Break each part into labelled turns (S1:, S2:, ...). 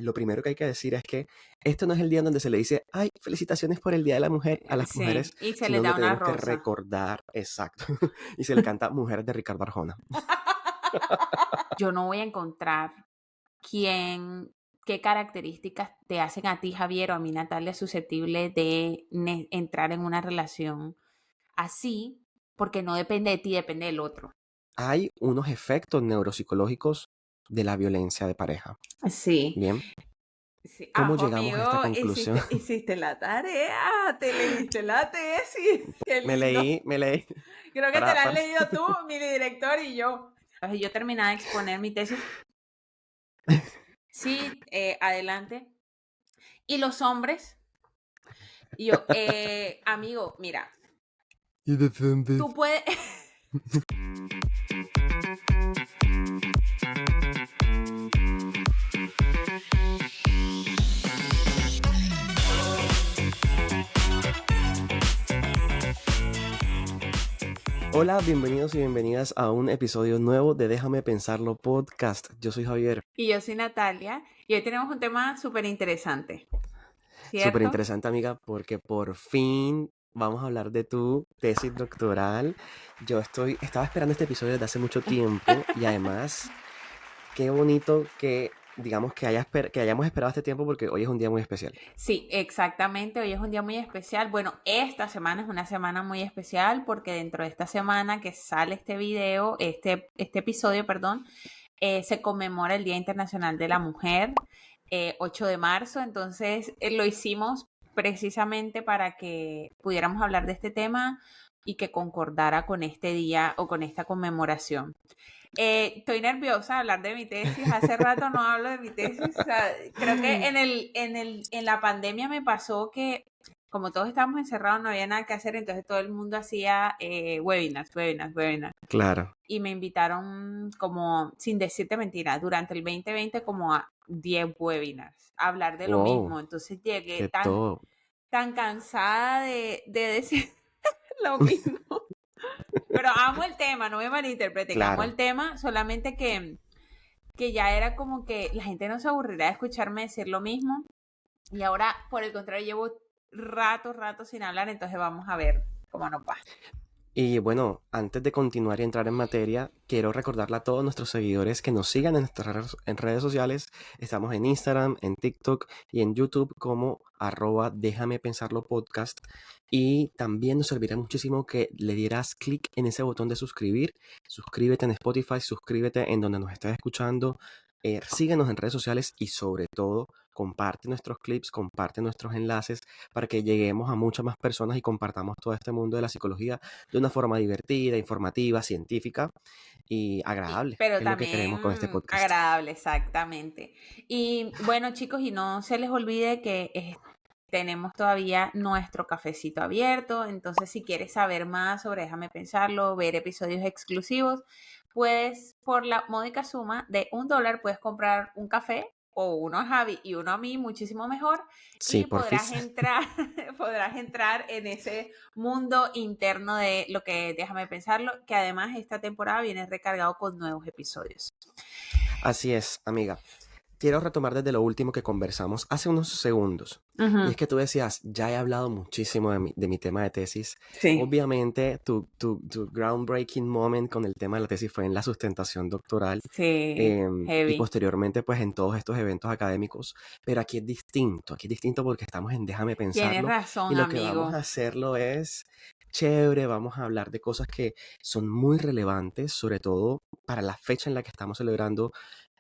S1: lo primero que hay que decir es que esto no es el día en donde se le dice, ay, felicitaciones por el Día de la Mujer a las mujeres,
S2: Sí, y se
S1: sino
S2: le da
S1: donde
S2: una
S1: tenemos que
S2: rosa.
S1: recordar, exacto, y se le canta Mujeres de Ricardo Arjona.
S2: Yo no voy a encontrar qué características te hacen a ti, Javier, o a mí, Natalia, susceptible de entrar en una relación así, porque no depende de ti, depende del otro.
S1: Hay unos efectos neuropsicológicos de la violencia de pareja.
S2: Sí.
S1: Bien,
S2: Sí.
S1: ¿cómo
S2: Ajo,
S1: llegamos a esta
S2: amigo,
S1: conclusión?
S2: hiciste la tarea, te leíste la tesis, qué
S1: Me
S2: lindo.
S1: leí.
S2: Creo que te la has
S1: Para...
S2: leído tú, mi director y yo. Yo terminaba de exponer mi tesis. Sí, adelante. ¿Y los hombres? Y yo, amigo, mira,
S1: Y defendes.
S2: tú puedes...
S1: Hola, bienvenidos y bienvenidas a un episodio nuevo de Déjame Pensarlo Podcast. Yo soy Javier.
S2: Y yo soy Natalia, y hoy tenemos un tema súper interesante,
S1: Súper
S2: ¿cierto?
S1: interesante, amiga, porque por fin vamos a hablar de tu tesis doctoral. Estaba esperando este episodio desde hace mucho tiempo y además, qué bonito que, digamos, que hayamos esperado este tiempo porque hoy es un día muy especial.
S2: Sí, exactamente. Hoy es un día muy especial. Bueno, esta semana es una semana muy especial porque dentro de esta semana que sale este video, este episodio, perdón, se conmemora el Día Internacional de la Mujer, 8 de marzo. Entonces, lo hicimos precisamente para que pudiéramos hablar de este tema y que concordara con este día o con esta conmemoración. Estoy nerviosa de hablar de mi tesis. Hace rato no hablo de mi tesis. O sea, creo que en la pandemia me pasó que, como todos estábamos encerrados, no había nada que hacer, entonces todo el mundo hacía webinars.
S1: Claro.
S2: Y me invitaron, como, sin decirte mentira, durante el 2020 como a 10 webinars, a hablar de lo
S1: Wow,
S2: mismo. Entonces llegué
S1: qué
S2: tan,
S1: todo.
S2: tan cansada de decir lo mismo. Pero amo el tema, no me malinterpreten, amo el
S1: Claro.
S2: tema, solamente que ya era como que la gente no se aburrirá de escucharme decir lo mismo. Y ahora, por el contrario, llevo rato sin hablar, entonces vamos a ver cómo nos va.
S1: Y bueno, antes de continuar y entrar en materia, quiero recordarle a todos nuestros seguidores que nos sigan en nuestras en redes sociales. Estamos en Instagram, en TikTok y en YouTube como @déjame pensarlo podcast. Y también nos servirá muchísimo que le dieras clic en ese botón de suscribir. Suscríbete en Spotify, suscríbete en donde nos estés escuchando. Síguenos en redes sociales y sobre todo comparte nuestros clips, comparte nuestros enlaces para que lleguemos a muchas más personas y compartamos todo este mundo de la psicología de una forma divertida, informativa, científica y agradable,
S2: Pero
S1: que es lo que queremos con este
S2: también
S1: podcast.
S2: agradable, exactamente. Y bueno, chicos, y no se les olvide que tenemos todavía nuestro cafecito abierto, entonces si quieres saber más sobre Déjame Pensarlo, ver episodios exclusivos, pues por la módica suma de $1 puedes comprar un café o uno a Javi y uno a mí, muchísimo mejor,
S1: Sí,
S2: y
S1: porfis.
S2: podrás entrar en ese mundo interno de lo que Déjame Pensarlo, que además esta temporada viene recargado con nuevos episodios.
S1: Así es, amiga. Quiero retomar desde lo último que conversamos hace unos segundos. Y es
S2: Ujú.
S1: que tú decías, ya he hablado muchísimo de mi tema de tesis.
S2: Sí,
S1: Obviamente, tu groundbreaking moment con el tema de la tesis fue en la sustentación doctoral
S2: sí,
S1: y
S2: heavy.
S1: posteriormente, pues en todos estos eventos académicos. Pero aquí es distinto porque estamos en Déjame
S2: Tienes
S1: Pensarlo y
S2: razón,
S1: lo que vamos
S2: amigo.
S1: a hacerlo es chévere, vamos a hablar de cosas que son muy relevantes, sobre todo para la fecha en la que estamos celebrando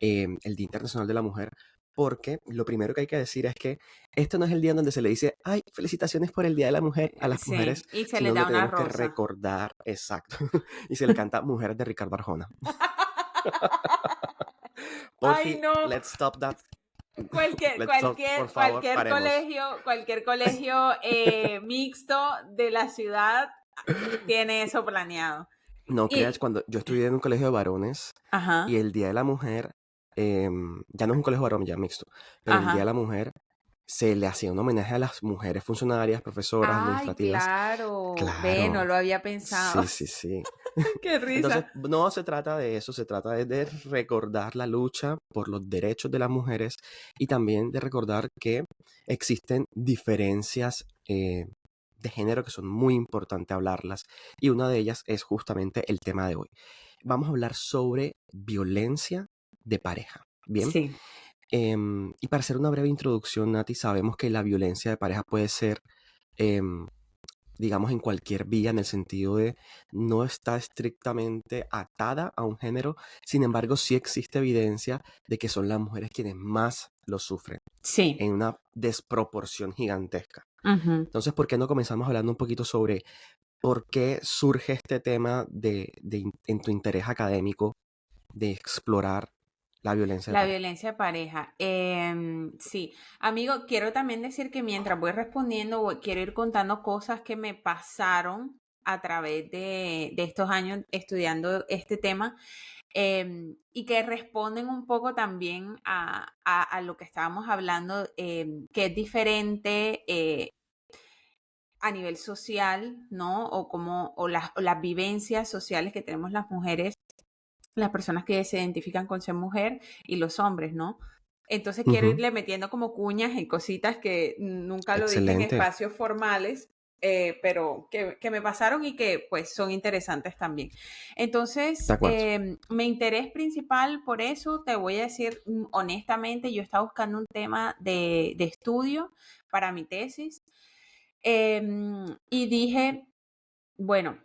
S1: el Día Internacional de la Mujer, porque lo primero que hay que decir es que esto no es el día en donde se le dice, ay, felicitaciones por el Día de la Mujer a las mujeres,
S2: Sí, y se
S1: sino
S2: les
S1: donde
S2: da una
S1: tenemos que
S2: rosa.
S1: recordar, exacto, y se le canta Mujeres de Ricardo Arjona.
S2: Ay,
S1: Porfi,
S2: no.
S1: let's stop that.
S2: Cualquier,
S1: Let's stop, por
S2: cualquier,
S1: favor, paremos.
S2: cualquier colegio mixto de la ciudad tiene eso planeado.
S1: No creas,
S2: Y,
S1: cuando yo estudié en un colegio de varones y
S2: ajá,
S1: el Día de la Mujer, ya no es un colegio varón, ya mixto, pero el Día de
S2: ajá.
S1: la Mujer se le hacía un homenaje a las mujeres funcionarias, profesoras,
S2: Ay,
S1: administrativas.
S2: claro. Ve, no
S1: Claro,
S2: lo había pensado.
S1: sí, sí, sí.
S2: Qué
S1: Entonces,
S2: risa.
S1: no se trata de eso, se trata de recordar la lucha por los derechos de las mujeres y también de recordar que existen diferencias de género que son muy importantes hablarlas y una de ellas es justamente el tema de hoy. Vamos a hablar sobre violencia de pareja. Bien,
S2: Sí,
S1: y para hacer una breve introducción, Nati, sabemos que la violencia de pareja puede ser, em, digamos, en cualquier vía, en el sentido de no está estrictamente atada a un género, sin embargo, sí existe evidencia de que son las mujeres quienes más lo sufren,
S2: sí.
S1: en una desproporción gigantesca.
S2: Ujú.
S1: Entonces, ¿por qué no comenzamos hablando un poquito sobre por qué surge este tema en tu interés académico de explorar la violencia de
S2: La
S1: pareja?
S2: violencia de pareja. Sí, amigo, quiero también decir que mientras voy respondiendo, quiero ir contando cosas que me pasaron a través de estos años estudiando este tema, y que responden un poco también a lo que estábamos hablando, que es diferente a nivel social, ¿no? O las vivencias sociales que tenemos las mujeres, las personas que se identifican con ser mujer y los hombres, ¿no? Entonces quiero
S1: Ujú,
S2: irle metiendo como cuñas y cositas que nunca lo dije en
S1: excelente,
S2: espacios formales, pero que me pasaron y que pues son interesantes también.
S1: de
S2: Entonces,
S1: acuerdo.
S2: mi interés principal por eso, te voy a decir honestamente, yo estaba buscando un tema de estudio para mi tesis, y dije, bueno,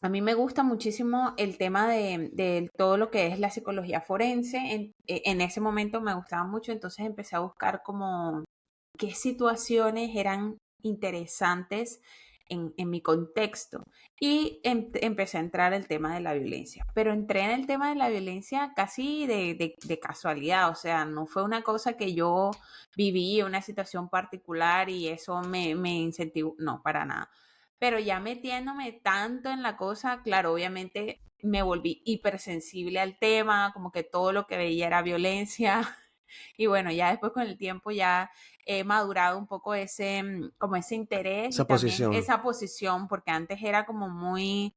S2: a mí me gusta muchísimo el tema de todo lo que es la psicología forense. En ese momento me gustaba mucho, entonces empecé a buscar como qué situaciones eran interesantes en mi contexto. Y empecé a entrar el tema de la violencia. Pero entré en el tema de la violencia casi de casualidad, o sea, no fue una cosa que yo viví, una situación particular y eso me incentivó, no, para nada. Pero ya metiéndome tanto en la cosa, claro, obviamente me volví hipersensible al tema, como que todo lo que veía era violencia. Y bueno, ya después con el tiempo ya he madurado un poco ese, como ese interés y
S1: Esa
S2: también
S1: posición,
S2: esa posición, porque antes era como muy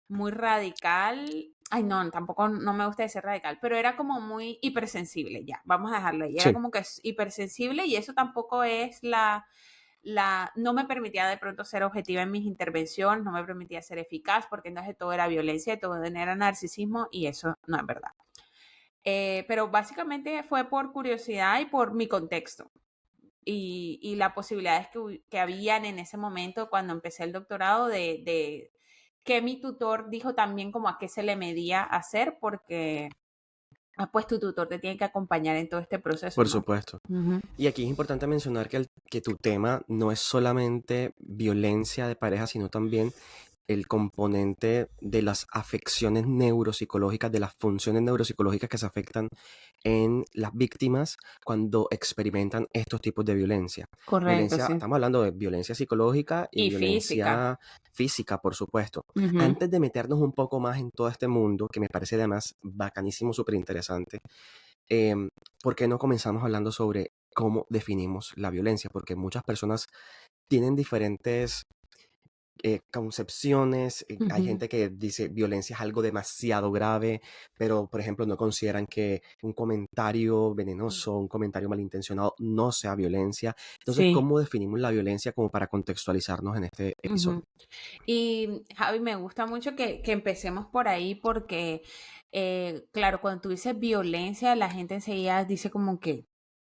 S2: radical. Ay, no, tampoco no me gusta decir radical, pero era como muy hipersensible, ya, vamos a dejarlo ahí. Era
S1: sí,
S2: como que es hipersensible y eso tampoco es no me permitía de pronto ser objetiva en mis intervenciones, no me permitía ser eficaz, porque entonces todo era violencia, todo era narcisismo y eso no es verdad. Pero básicamente fue por curiosidad y por mi contexto y las posibilidades que habían en ese momento cuando empecé el doctorado de que mi tutor dijo también como a qué se le medía hacer, porque pues tu tutor te tiene que acompañar en todo este proceso,
S1: por
S2: ¿no?
S1: supuesto.
S2: Ujú.
S1: Y aquí es importante mencionar que tu tema no es solamente violencia de pareja, sino también el componente de las afecciones neuropsicológicas, de las funciones neuropsicológicas que se afectan en las víctimas cuando experimentan estos tipos de violencia.
S2: Correcto,
S1: Violencia,
S2: sí.
S1: estamos hablando de violencia psicológica y
S2: Y física.
S1: violencia física, por supuesto.
S2: Ujú.
S1: Antes de meternos un poco más en todo este mundo, que me parece además bacanísimo, súper interesante, em, ¿por qué no comenzamos hablando sobre cómo definimos la violencia? Porque muchas personas tienen diferentes concepciones. Hay
S2: Ujú.
S1: gente que dice violencia es algo demasiado grave, pero por ejemplo no consideran que un comentario venenoso, un comentario malintencionado no sea violencia. Entonces,
S2: Sí.
S1: ¿cómo definimos la violencia como para contextualizarnos en este episodio?
S2: Ujú. Y Javi, me gusta mucho que empecemos por ahí porque, claro, cuando tú dices violencia, la gente enseguida dice como que,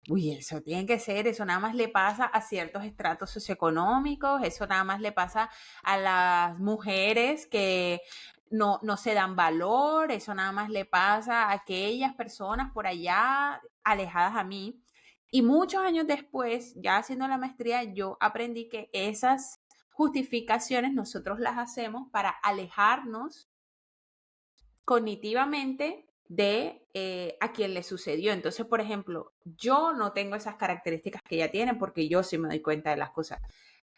S2: uy, eso tiene que ser, eso nada más le pasa a ciertos estratos socioeconómicos, eso nada más le pasa a las mujeres que no se dan valor, eso nada más le pasa a aquellas personas por allá alejadas a mí. Y muchos años después, ya haciendo la maestría, yo aprendí que esas justificaciones nosotros las hacemos para alejarnos cognitivamente de a quien le sucedió. Entonces, por ejemplo, yo no tengo esas características que ella tiene porque yo sí me doy cuenta de las cosas.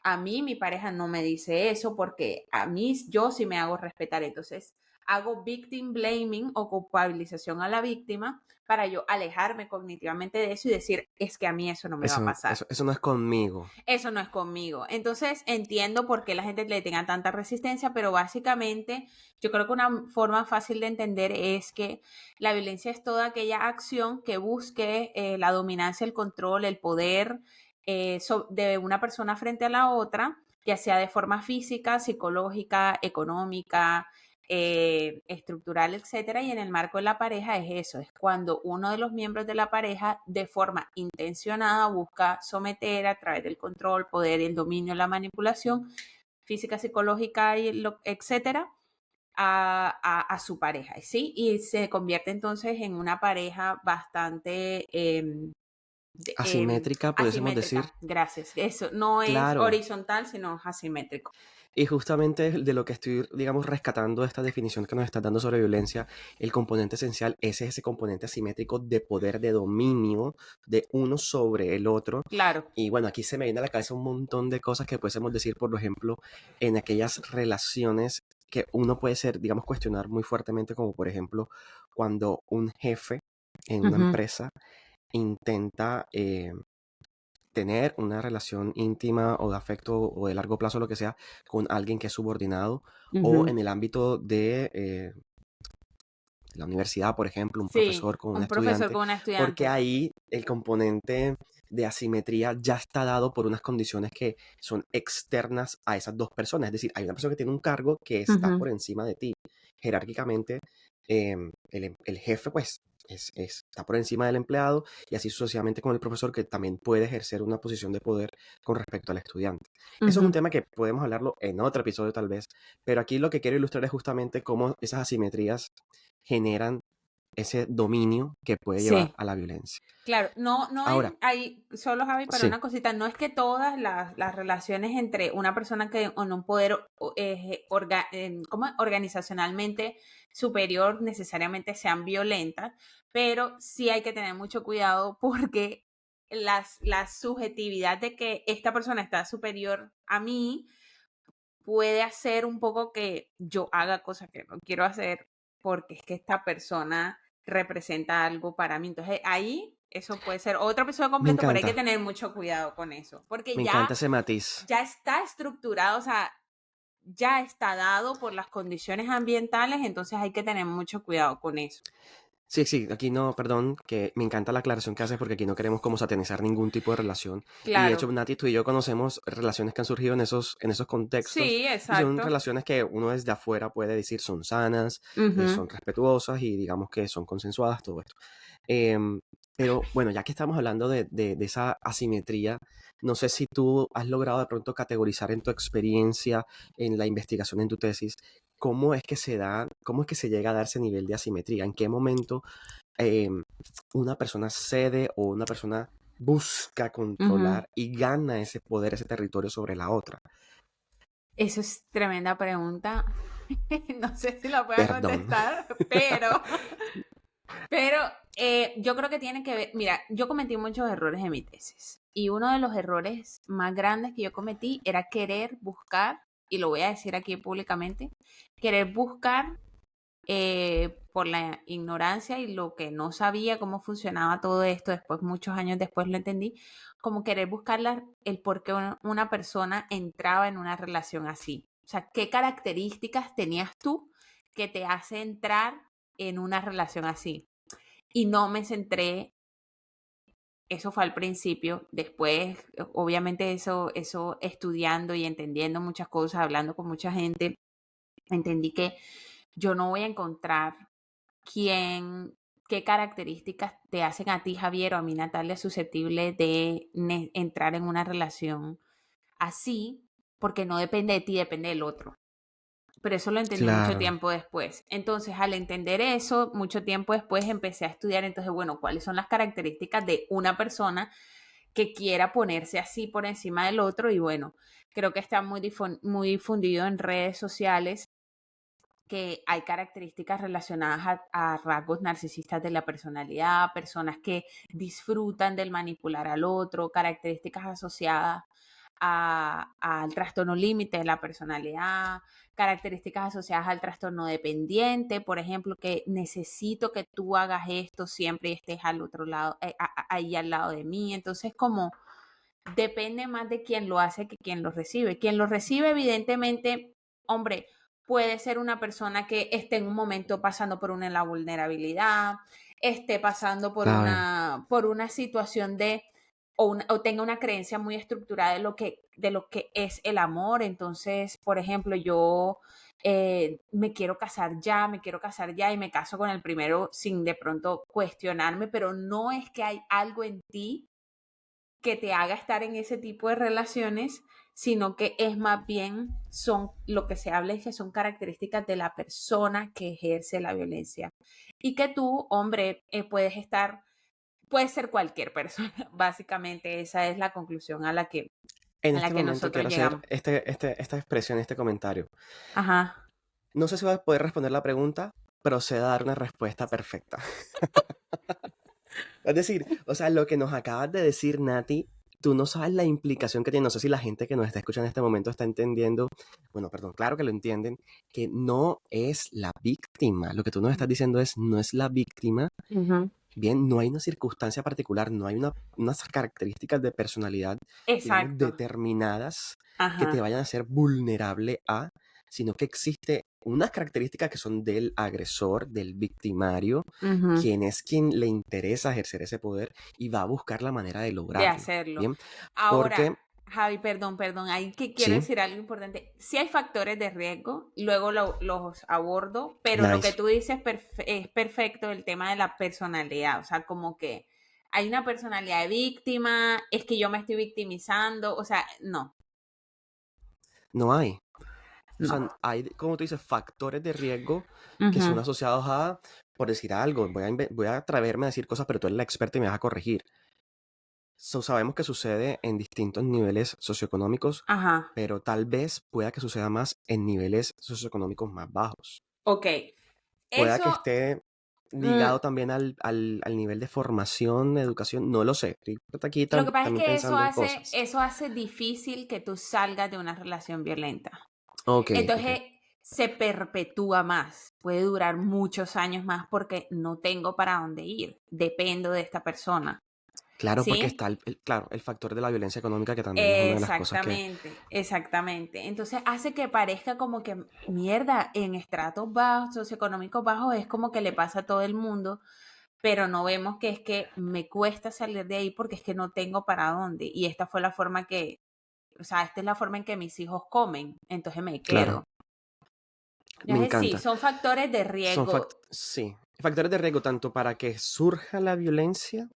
S2: A mí mi pareja no me dice eso porque a mí yo sí me hago respetar. Entonces, hago victim blaming o culpabilización a la víctima para yo alejarme cognitivamente de eso y decir, es que a mí eso no me va a pasar.
S1: Eso no es conmigo.
S2: Eso no es conmigo. Entonces entiendo por qué la gente le tenga tanta resistencia, pero básicamente yo creo que una forma fácil de entender es que la violencia es toda aquella acción que busque la dominancia, el control, el poder de una persona frente a la otra, ya sea de forma física, psicológica, económica, estructural, etcétera. Y en el marco de la pareja es eso, es cuando uno de los miembros de la pareja de forma intencionada busca someter a través del control, poder, el dominio, la manipulación física, psicológica, etcétera, a su pareja, ¿sí? Y se convierte entonces en una pareja bastante
S1: Asimétrica, pudiésemos decir.
S2: asimétrica. Gracias. Eso no es
S1: Claro.
S2: horizontal, sino asimétrico.
S1: Y justamente de lo que estoy, digamos, rescatando de esta definición que nos estás dando sobre violencia, el componente esencial es ese componente asimétrico de poder, de dominio de uno sobre el otro.
S2: Claro.
S1: Y bueno, aquí se me viene a la cabeza un montón de cosas que pudiésemos decir, por ejemplo, en aquellas relaciones que uno puede ser, digamos, cuestionar muy fuertemente, como por ejemplo, cuando un jefe en una empresa intenta tener una relación íntima o de afecto o de largo plazo, lo que sea, con alguien que es subordinado, o en el ámbito de la universidad, por ejemplo, un
S2: Sí,
S1: profesor con un
S2: un profesor
S1: estudiante,
S2: con un
S1: porque
S2: estudiante.
S1: ahí el componente de asimetría ya está dado por unas condiciones que son externas a esas dos personas. Es decir, hay una persona que tiene un cargo que está por encima de ti. Jerárquicamente, el jefe, pues, está por encima del empleado y así sucesivamente con el profesor que también puede ejercer una posición de poder con respecto al estudiante. Eso es un tema que podemos hablarlo en otro episodio tal vez, pero aquí lo que quiero ilustrar es justamente cómo esas asimetrías generan ese dominio que puede llevar
S2: Sí.
S1: a la violencia.
S2: Claro, no
S1: Ahora,
S2: hay, solo Javi, para
S1: sí,
S2: una cosita, no es que todas las relaciones entre una persona que en un poder ¿cómo es? Organizacionalmente superior necesariamente sean violentas, pero sí hay que tener mucho cuidado porque la subjetividad de que esta persona está superior a mí puede hacer un poco que yo haga cosas que no quiero hacer porque es que esta persona representa algo para mí. Entonces ahí eso puede ser otro episodio
S1: me
S2: completo, pero hay que
S1: encanta,
S2: tener mucho cuidado con eso, porque
S1: me encanta ese matiz.
S2: ya está estructurado, o sea, ya está dado por las condiciones ambientales, entonces hay que tener mucho cuidado con eso.
S1: Sí, sí, aquí no, perdón, que me encanta la aclaración que haces porque aquí no queremos como satanizar ningún tipo de relación. Y de
S2: Claro,
S1: hecho, Nati, tú y yo conocemos relaciones que han surgido en esos contextos
S2: sí,
S1: y son
S2: exacto.
S1: relaciones que uno desde afuera puede decir son sanas,
S2: Ujú.
S1: son respetuosas y digamos que son consensuadas, todo esto. Em, pero bueno, ya que estamos hablando de esa asimetría, no sé si tú has logrado de pronto categorizar en tu experiencia, en la investigación en tu tesis, cómo es que se da, cómo es que se llega a dar ese nivel de asimetría, en qué momento una persona cede o una persona busca
S2: Ujú.
S1: controlar y gana ese poder, ese territorio sobre la otra.
S2: Eso es tremenda pregunta. No sé si la pueda
S1: Perdón.
S2: contestar, pero yo creo que tiene que ver, mira, yo cometí muchos errores en mi tesis y uno de los errores más grandes que yo cometí era querer buscar, y lo voy a decir aquí públicamente, querer buscar por la ignorancia y lo que no sabía cómo funcionaba todo esto, después, muchos años después lo entendí, como querer buscar el por qué una persona entraba en una relación así. O sea, ¿qué características tenías tú que te hace entrar en una relación así? Y no me centré, eso fue al principio, después, obviamente eso estudiando y entendiendo muchas cosas, hablando con mucha gente, entendí que yo no voy a encontrar qué características te hacen a ti, Javier, o a mí, Natalia, susceptible de entrar en una relación así, porque no depende de ti, depende del otro. Pero eso lo entendí mucho
S1: Claro,
S2: tiempo después. Entonces, al entender eso, mucho tiempo después empecé a estudiar, entonces, bueno, cuáles son las características de una persona que quiera ponerse así por encima del otro. Y bueno, creo que está muy difundido en redes sociales que hay características relacionadas a rasgos narcisistas de la personalidad, personas que disfrutan del manipular al otro, características asociadas al trastorno límite de la personalidad, características asociadas al trastorno dependiente, por ejemplo, que necesito que tú hagas esto siempre y estés al otro lado, ahí al lado de mí. Entonces, como depende más de quién lo hace que quién lo recibe. Quien lo recibe, evidentemente, hombre, puede ser una persona que esté en un momento pasando por la vulnerabilidad, esté pasando
S1: Claro.
S2: por una situación o tenga una creencia muy estructurada de lo que es el amor. Entonces, por ejemplo, yo me quiero casar ya y me caso con el primero sin de pronto cuestionarme, pero no es que hay algo en ti que te haga estar en ese tipo de relaciones, sino que es más bien, lo que se habla es que son características de la persona que ejerce la violencia. Y que tú, hombre, puedes ser cualquier persona. Básicamente esa es la conclusión
S1: En
S2: a la
S1: este
S2: que
S1: momento
S2: nosotros
S1: quiero hacer
S2: llegamos.
S1: esta expresión, este comentario.
S2: Ajá.
S1: No sé si voy a poder responder la pregunta, pero sé dar una respuesta perfecta. Es decir, o sea, lo que nos acabas de decir, Nati, tú no sabes la implicación que tiene. No sé si la gente que nos está escuchando en este momento está entendiendo, bueno, perdón, claro que lo entienden, que no es la víctima. Lo que tú nos estás diciendo es, no es la víctima.
S2: Ujú.
S1: Bien, no hay una circunstancia particular, no hay unas características de personalidad, digamos,
S2: Exacto.
S1: determinadas que te
S2: Ajá.
S1: vayan a ser vulnerable a, sino que existe unas características que son del agresor, del victimario,
S2: Ujú.
S1: quien es quien le interesa ejercer ese poder y va a buscar la manera de
S2: De
S1: lograrlo.
S2: hacerlo.
S1: Bien,
S2: Ahora,
S1: porque
S2: Javi, perdón, ahí que quiero
S1: sí,
S2: decir algo importante. Sí hay factores de riesgo, luego los abordo, pero lo que
S1: nice.
S2: tú dices es perfecto, el tema de la personalidad, o sea, como que hay una personalidad de víctima, es que yo me estoy victimizando, o sea, no,
S1: No hay. O
S2: no.
S1: sea, hay, como tú dices, factores de riesgo que son
S2: Ujú.
S1: asociados a, por decir algo, voy a atreverme a decir cosas, pero tú eres la experta y me vas a corregir. Sabemos que sucede en distintos niveles socioeconómicos,
S2: Ajá,
S1: pero tal vez pueda que suceda más en niveles socioeconómicos más bajos.
S2: ok.
S1: Pueda que
S2: Eso,
S1: esté
S2: mm,
S1: ligado también al nivel de formación, de educación, no lo sé. Estoy aquí
S2: lo que pasa es
S1: también
S2: que
S1: pensando en cosas.
S2: eso hace difícil que tú salgas de una relación violenta.
S1: Ok, ok.
S2: Entonces se perpetúa más, puede durar muchos años más porque no tengo para dónde ir, dependo de esta persona,
S1: Claro, porque
S2: ¿sí?
S1: está claro, el factor de la violencia económica que también es una de las cosas que,
S2: Exactamente, exactamente. Entonces hace que parezca como que mierda, en estratos bajos, socioeconómicos bajos, es como que le pasa a todo el mundo, pero no vemos que es que me cuesta salir de ahí porque es que no tengo para dónde. Y esta fue la forma o sea, esta es la forma en que mis hijos comen, entonces me
S1: claro,
S2: quedo.
S1: me
S2: Entonces sí,
S1: encanta.
S2: son factores de
S1: Son
S2: riesgo.
S1: sí, factores de riesgo tanto para que surja la violencia,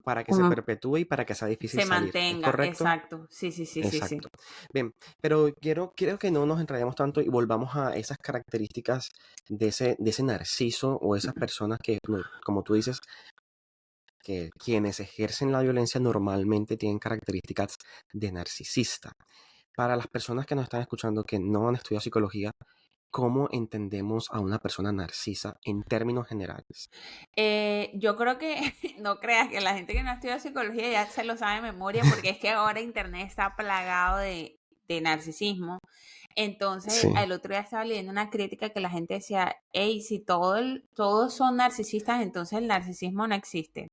S1: para que se
S2: Ujú.
S1: perpetúe y para que sea difícil
S2: Se
S1: salir. ¿Es
S2: mantenga,
S1: correcto?
S2: exacto. Sí, sí, sí, sí, sí.
S1: Exacto. Bien, pero quiero que no nos enredemos tanto y volvamos a esas características de ese narciso o esas personas que, no, como tú dices, que quienes ejercen la violencia normalmente tienen características de narcisista. Para las personas que nos están escuchando que no han estudiado psicología, ¿cómo entendemos a una persona narcisa en términos generales?
S2: Yo creo que no creas que la gente que no estudia psicología ya se lo sabe de memoria porque es que ahora internet está plagado de narcisismo. Entonces,
S1: Sí,
S2: el otro día estaba leyendo una crítica que la gente decía, hey, si todos son narcisistas, entonces el narcisismo no existe.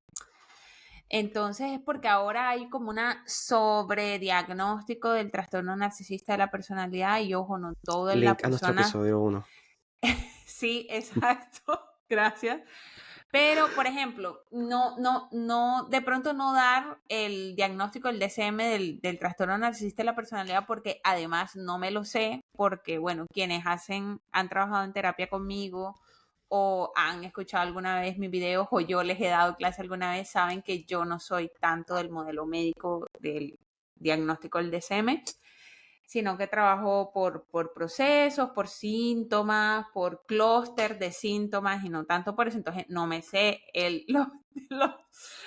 S2: Entonces es porque ahora hay como una sobrediagnóstico del trastorno narcisista de la personalidad y ojo, no toda la
S1: link a nuestro
S2: persona.
S1: episodio 1.
S2: Sí, exacto. Gracias. Pero, por ejemplo, de pronto no dar el diagnóstico del DCM del trastorno narcisista de la personalidad, porque además no me lo sé, porque, bueno, quienes han trabajado en terapia conmigo o han escuchado alguna vez mis videos o yo les he dado clase alguna vez, saben que yo no soy tanto del modelo médico del diagnóstico del DCM, sino que trabajo por procesos, por síntomas, por clúster de síntomas y no tanto por eso. Entonces, no me sé los-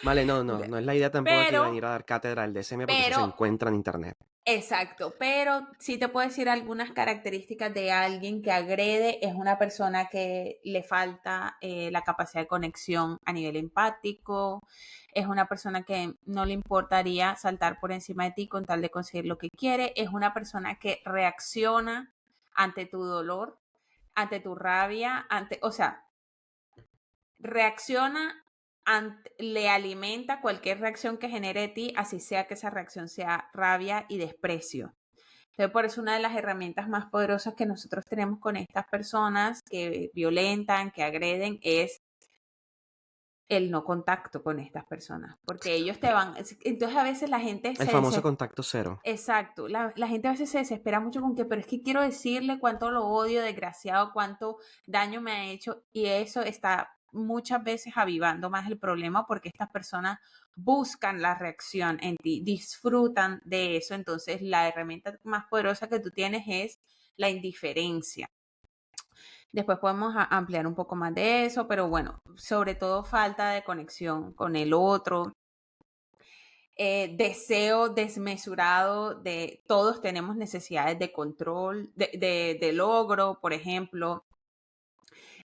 S1: Vale, no es la idea tampoco aquí
S2: pero,
S1: venir a dar cátedra del DSM porque eso se
S2: pero,
S1: encuentra en internet.
S2: Exacto, pero sí te puedo decir algunas características de alguien que agrede. Es una persona que le falta la capacidad de conexión a nivel empático, es una persona que no le importaría saltar por encima de ti con tal de conseguir lo que quiere, es una persona que reacciona ante tu dolor, ante tu rabia, o sea, reacciona, le alimenta cualquier reacción que genere de ti, así sea que esa reacción sea rabia y desprecio. Entonces, por eso una de las herramientas más poderosas que nosotros tenemos con estas personas que violentan, que agreden, es el no contacto con estas personas, porque ellos te van, entonces a veces la gente
S1: El
S2: se
S1: famoso
S2: desespera.
S1: contacto cero.
S2: Exacto, la gente a veces se desespera mucho con que, pero es que quiero decirle cuánto lo odio, desgraciado, cuánto daño me ha hecho, y eso está muchas veces avivando más el problema porque estas personas buscan la reacción en ti, disfrutan de eso. Entonces la herramienta más poderosa que tú tienes es la indiferencia. Después podemos ampliar un poco más de eso, pero bueno, sobre todo falta de conexión con el otro, deseo desmesurado de todos tenemos necesidades de control, de logro, por ejemplo,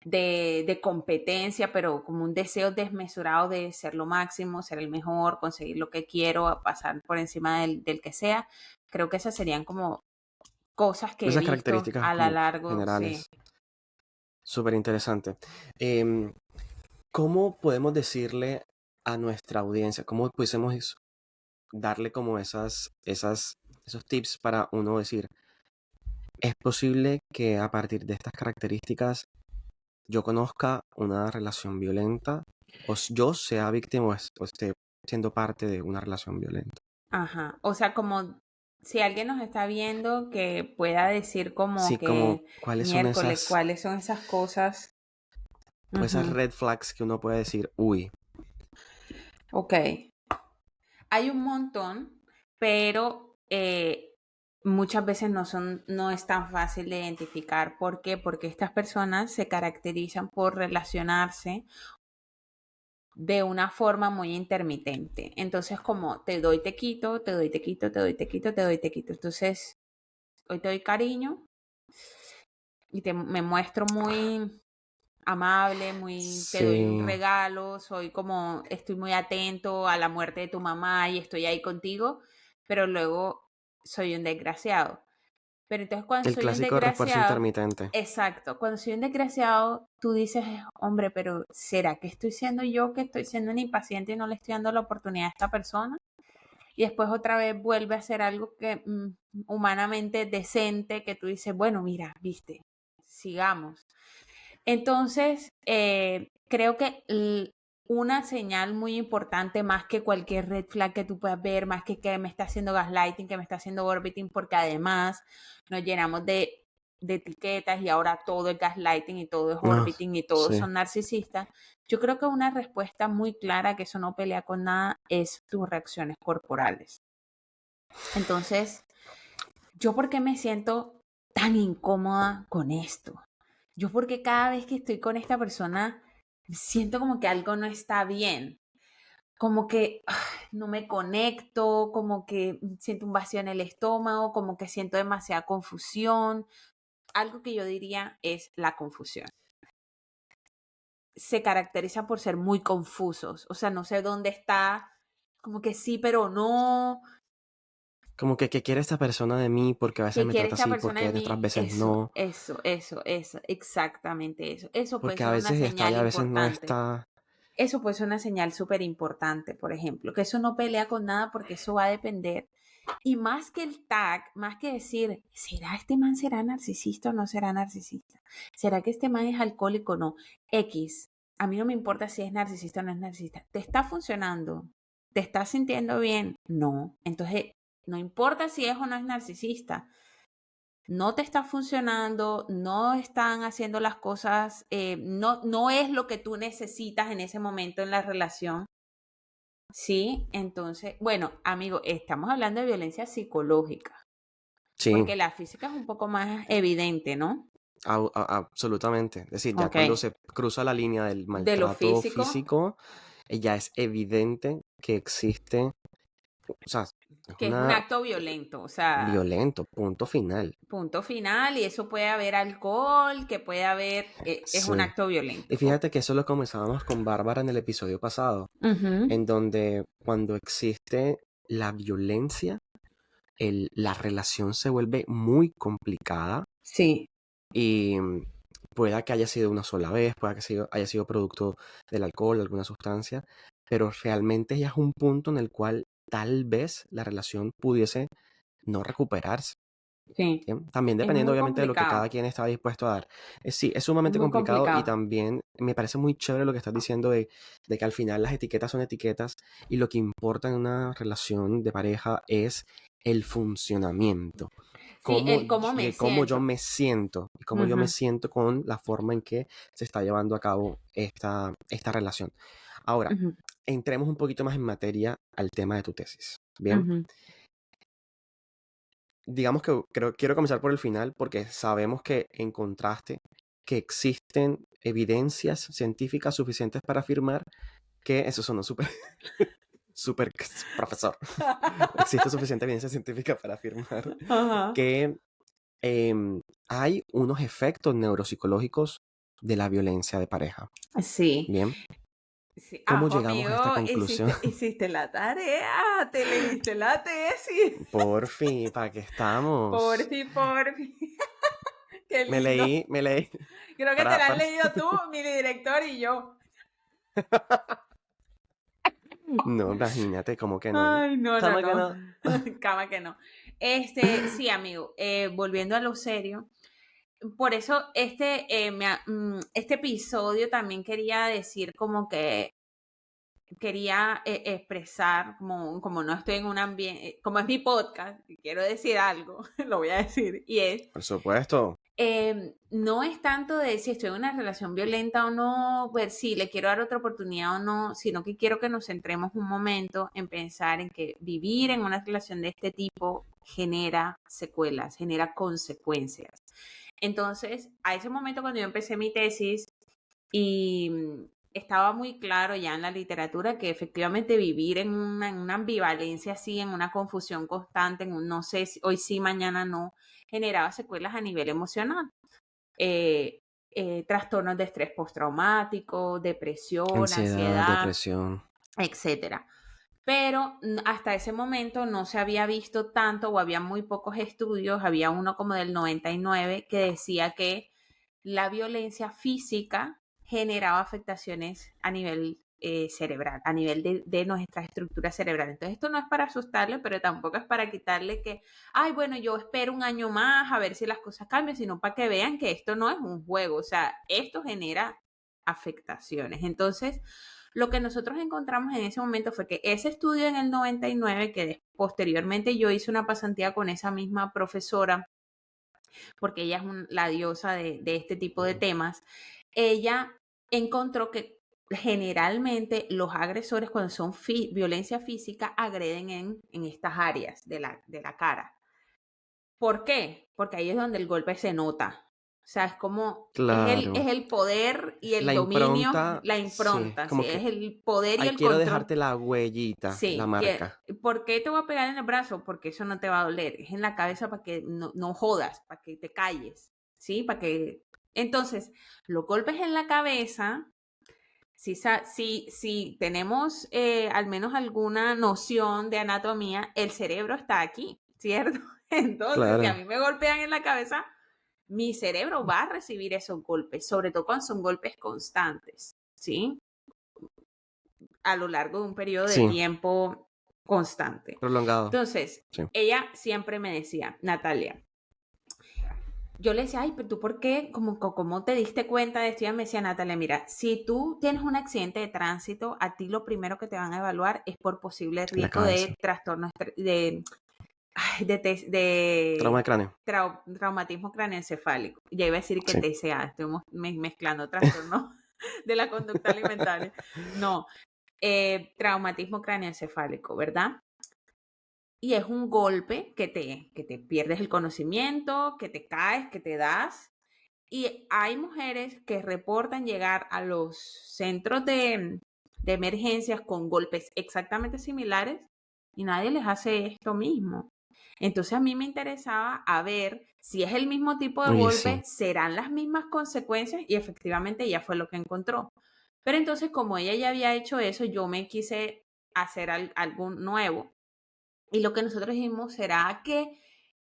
S2: de competencia, pero como un deseo desmesurado de ser lo máximo, ser el mejor, conseguir lo que quiero, pasar por encima del que sea. Creo que esas serían como cosas que he
S1: Esas
S2: visto
S1: características
S2: a la
S1: como
S2: largo, sí.
S1: generales. Súper interesante. ¿Cómo podemos decirle a nuestra audiencia, cómo pudiésemos darle como esos tips para uno decir, es posible que a partir de estas características yo conozca una relación violenta o yo sea víctima o esté siendo parte de una relación violenta?
S2: Ajá. O sea, como si alguien nos está viendo que pueda decir como
S1: Sí, como
S2: que
S1: cuáles son
S2: miércoles, ¿cuáles son esas cosas?
S1: esas
S2: Ujú.
S1: red flags que uno puede decir, uy,
S2: Ok. Hay un montón, pero muchas veces no es tan fácil de identificar. ¿Por qué? Porque estas personas se caracterizan por relacionarse de una forma muy intermitente. Entonces, como te doy, te quito, te doy, te quito, te doy, te quito, te doy, te quito. Entonces, hoy te doy cariño y me muestro muy amable, te doy un
S1: sí,
S2: regalo, estoy muy atento a la muerte de tu mamá y estoy ahí contigo, pero luego soy un desgraciado. Pero entonces cuando
S1: el
S2: soy un
S1: clásico refuerzo
S2: desgraciado,
S1: intermitente.
S2: exacto, cuando soy un desgraciado, tú dices, hombre, pero ¿será que estoy siendo yo que estoy siendo un impaciente y no le estoy dando la oportunidad a esta persona? Y después otra vez vuelve a hacer algo que humanamente decente, que tú dices, bueno, mira, viste, sigamos. Entonces, creo que una señal muy importante, más que cualquier red flag que tú puedas ver, más que me está haciendo gaslighting, que me está haciendo orbiting, porque además nos llenamos de etiquetas y ahora todo es gaslighting y todo es
S1: Ah,
S2: orbiting y todos
S1: sí.
S2: son narcisistas. Yo creo que una respuesta muy clara, que eso no pelea con nada, es tus reacciones corporales. Entonces, ¿yo por qué me siento tan incómoda con esto? Yo porque cada vez que estoy con esta persona siento como que algo no está bien, como que no me conecto, como que siento un vacío en el estómago, como que siento demasiada confusión. Algo que yo diría es la confusión. Se caracteriza por ser muy confusos, o sea, no sé dónde está, como que sí, pero no.
S1: Como que, ¿qué quiere esta persona de mí? Porque a veces
S2: ¿Qué
S1: me
S2: quiere
S1: trata
S2: esta
S1: así,
S2: persona de
S1: porque otras
S2: mí?
S1: veces
S2: Eso,
S1: no.
S2: eso, exactamente eso. Eso puede
S1: Porque a
S2: ser una
S1: veces está y
S2: señal
S1: a veces no
S2: importante.
S1: está.
S2: Eso puede ser una señal súper importante, por ejemplo, que eso no pelea con nada porque eso va a depender. Y más que el tag, más que decir, ¿será este man será narcisista o no será narcisista? ¿Será que este man es alcohólico o no? X, a mí no me importa si es narcisista o no es narcisista. ¿Te está funcionando? ¿Te estás sintiendo bien? No. Entonces, no importa si es o no es narcisista, no te está funcionando, no están haciendo las cosas, no es lo que tú necesitas en ese momento en la relación, ¿sí? Entonces, bueno, amigo, estamos hablando de violencia psicológica,
S1: Sí,
S2: porque la física es un poco más evidente, ¿no?
S1: absolutamente. Es decir, ya
S2: Ok,
S1: cuando se cruza la línea del
S2: de lo
S1: maltrato
S2: físico,
S1: físico, ya es evidente que existe. O sea, Es
S2: Que es un acto violento, o sea,
S1: violento, punto final.
S2: punto final, y eso puede haber alcohol, que puede haber, es un
S1: Sí.
S2: acto
S1: Y
S2: violento.
S1: fíjate que eso lo comenzábamos con Bárbara en el episodio pasado,
S2: Ujú.
S1: en donde cuando existe la violencia, la relación se vuelve muy complicada
S2: Sí,
S1: y pueda que haya sido una sola vez, pueda que haya sido producto del alcohol, alguna sustancia, pero realmente ya es un punto en el cual tal vez la relación pudiese no recuperarse.
S2: sí,
S1: ¿Bien? También
S2: es
S1: dependiendo
S2: muy
S1: obviamente de lo que cada
S2: complicado,
S1: quien está dispuesto a dar. Sí, es
S2: es
S1: sumamente
S2: muy
S1: complicado y
S2: complicado.
S1: también me parece muy chévere lo que estás diciendo de que al final las etiquetas son etiquetas y lo que importa en una relación de pareja es el funcionamiento,
S2: Sí, el cómo me
S1: cómo yo
S2: siento.
S1: me siento y cómo yo me
S2: Ujú,
S1: siento con la forma en que se está llevando a cabo esta relación. Ahora,
S2: ujú,
S1: entremos un poquito más en materia al tema de tu tesis. Bien,
S2: ujú.
S1: digamos que quiero comenzar por el final porque sabemos que encontraste que existen evidencias científicas suficientes para afirmar que eso sonó súper, súper profesor. Existe suficiente evidencia científica para afirmar
S2: Ajá.
S1: que hay unos efectos neuropsicológicos de la violencia de pareja.
S2: Sí,
S1: Bien,
S2: sí.
S1: ¿cómo
S2: Ajo,
S1: llegamos a esta
S2: amigo,
S1: conclusión?
S2: hiciste la tarea, te leíste la tesis.
S1: Por fin, ¿para qué estamos?
S2: Porfi, porfi. Qué
S1: Me
S2: lindo.
S1: leí, me leí.
S2: Creo que te la has
S1: Para...
S2: leído tú, mi director y yo.
S1: No, imagínate, como que no.
S2: Ay, no, no,
S1: ¿Cómo que
S2: no.
S1: no?
S2: Cama que no. Sí, amigo, volviendo a lo serio. Por eso este episodio también quería decir como que quería expresar, como no estoy en un ambiente, como es mi podcast, y quiero decir algo, lo voy a decir, y es,
S1: Por supuesto.
S2: no es tanto de si estoy en una relación violenta o no, ver si le quiero dar otra oportunidad o no, sino que quiero que nos centremos un momento en pensar en que vivir en una relación de este tipo genera secuelas, genera consecuencias. Entonces, a ese momento cuando yo empecé mi tesis y estaba muy claro ya en la literatura que efectivamente vivir en una ambivalencia así, en una confusión constante, en un no sé, hoy sí, mañana no, generaba secuelas a nivel emocional. Eh, Trastornos de estrés postraumático, depresión,
S1: Ansiedad,
S2: ansiedad,
S1: depresión.
S2: etcétera. Pero hasta ese momento no se había visto tanto o había muy pocos estudios, había uno como del 99 que decía que la violencia física generaba afectaciones a nivel cerebral, a nivel de nuestras estructuras cerebrales. Entonces, esto no es para asustarle, pero tampoco es para quitarle que, ay, bueno, yo espero un año más a ver si las cosas cambian, sino para que vean que esto no es un juego, o sea, esto genera afectaciones. Entonces, lo que nosotros encontramos en ese momento fue que ese estudio en el 99, que posteriormente yo hice una pasantía con esa misma profesora, porque ella es la diosa de este tipo de temas, ella encontró que generalmente los agresores cuando son violencia física agreden en estas áreas de la cara. ¿Por qué? Porque ahí es donde el golpe se nota. O sea, es como, es
S1: Claro.
S2: el poder y el
S1: La
S2: dominio,
S1: impronta,
S2: la
S1: sí,
S2: impronta, ¿sí?
S1: como que,
S2: Es el poder y
S1: ay,
S2: el
S1: quiero
S2: control.
S1: dejarte la huellita, la
S2: Sí,
S1: marca.
S2: ¿por qué te voy a pegar en el brazo? Porque eso no te va a doler. Es en la cabeza para que no jodas, para que te calles, ¿sí? Para que... Entonces, los golpes en la cabeza, si tenemos al menos alguna noción de anatomía, el cerebro está aquí, ¿cierto? Entonces, si a
S1: Claro.
S2: mí me golpean en la cabeza, mi cerebro va a recibir esos golpes, sobre todo cuando son golpes constantes, ¿sí? A lo largo de un periodo de
S1: Sí,
S2: tiempo constante.
S1: prolongado.
S2: Entonces,
S1: Sí.
S2: ella siempre me decía, Natalia, yo le decía, ay, pero tú, ¿por qué? ¿Cómo te diste cuenta de esto? Y ella me decía, Natalia, mira, si tú tienes un accidente de tránsito, a ti lo primero que te van a evaluar es por posible
S1: La
S2: riesgo
S1: cabeza.
S2: de trastorno
S1: Trauma
S2: de
S1: de cráneo.
S2: traumatismo craneoencefálico. Ya iba a decir que
S1: Sí.
S2: TCA, estoy mezclando trastorno de la conducta alimentaria. No, traumatismo craneoencefálico, ¿verdad? Y es un golpe que te pierdes el conocimiento, que te caes, que te das. Y hay mujeres que reportan llegar a los centros de emergencias con golpes exactamente similares y nadie les hace esto mismo. Entonces a mí me interesaba a ver si es el mismo tipo de
S1: Oye,
S2: golpe,
S1: sí.
S2: serán las mismas consecuencias y efectivamente ella fue lo que encontró. Pero entonces como ella ya había hecho eso, yo me quise hacer algo nuevo. Y lo que nosotros dijimos será que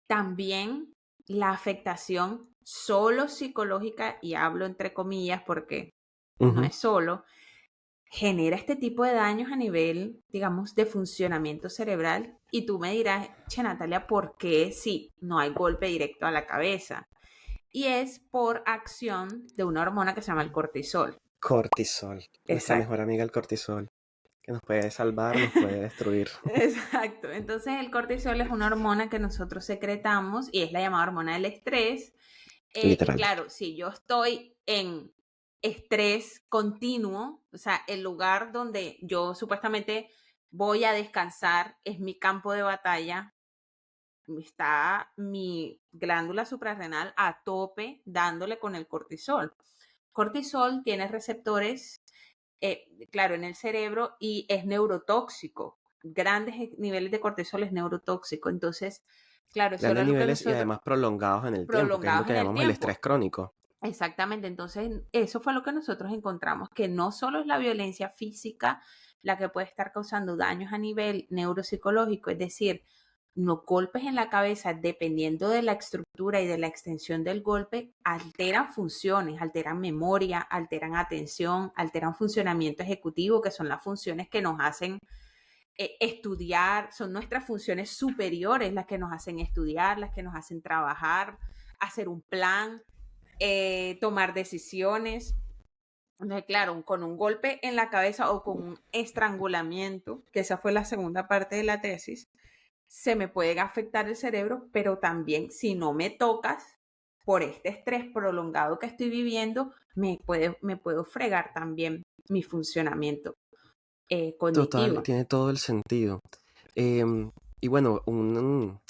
S2: también la afectación solo psicológica, y hablo entre comillas porque no
S1: Ujú.
S2: es solo, genera este tipo de daños a nivel, digamos, de funcionamiento cerebral. Y tú me dirás, che, Natalia, ¿por qué si no hay golpe directo a la cabeza? Y es por acción de una hormona que se llama el cortisol.
S1: Cortisol. Nuestra
S2: Exacto.
S1: mejor amiga el cortisol. Que nos puede salvar, nos puede destruir.
S2: Exacto. Entonces el cortisol es una hormona que nosotros secretamos y es la llamada hormona del estrés. Y
S1: Literal.
S2: claro, si yo estoy en estrés continuo, o sea, el lugar donde yo supuestamente voy a descansar es mi campo de batalla, está mi glándula suprarrenal a tope dándole con el cortisol. Cortisol tiene receptores, claro, en el cerebro y es neurotóxico. Grandes niveles de cortisol es neurotóxico. Entonces, claro, eso era
S1: Grandes
S2: lo que
S1: niveles y
S2: nosotros,
S1: además prolongados en el tiempo, que es lo
S2: prolongados
S1: que
S2: en el
S1: llamamos el
S2: tiempo.
S1: estrés crónico.
S2: Exactamente, entonces eso fue lo que nosotros encontramos, que no solo es la violencia física la que puede estar causando daños a nivel neuropsicológico, es decir, los golpes en la cabeza, dependiendo de la estructura y de la extensión del golpe, alteran funciones, alteran memoria, alteran atención, alteran funcionamiento ejecutivo, que son las funciones que nos hacen estudiar, son nuestras funciones superiores las que nos hacen estudiar, las que nos hacen trabajar, hacer un plan, tomar decisiones. Entonces, claro, con un golpe en la cabeza o con un estrangulamiento, que esa fue la segunda parte de la tesis, se me puede afectar el cerebro, pero también si no me tocas, por este estrés prolongado que estoy viviendo, me puedo fregar también mi funcionamiento
S1: Total,
S2: cognitivo.
S1: tiene todo el sentido. Em, y bueno, un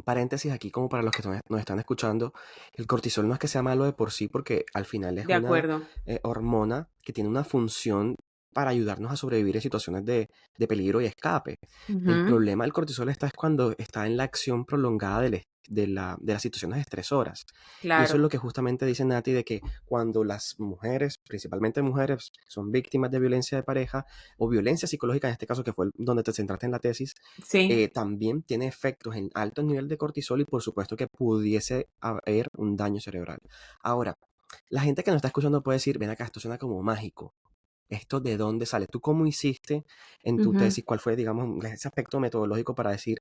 S1: paréntesis aquí como para los que nos están escuchando, el cortisol no es que sea malo de por sí porque al final es
S2: De
S1: una
S2: acuerdo.
S1: hormona que tiene una función para ayudarnos a sobrevivir en situaciones de peligro y escape. El
S2: Ujú,
S1: problema del cortisol es cuando está en la acción prolongada de las situaciones estresoras. Y eso es
S2: claro.
S1: lo que justamente dice Nati, de que cuando las mujeres, principalmente mujeres, son víctimas de violencia de pareja o violencia psicológica, en este caso que fue donde te centraste en la tesis,
S2: Sí.
S1: también tiene efectos en alto nivel de cortisol y por supuesto que pudiese haber un daño cerebral. Ahora, la gente que nos está escuchando puede decir, ven acá, esto suena como mágico. ¿Esto de dónde sale? ¿Tú cómo hiciste en tu
S2: Ujú.
S1: tesis? ¿Cuál fue, digamos, ese aspecto metodológico para decir,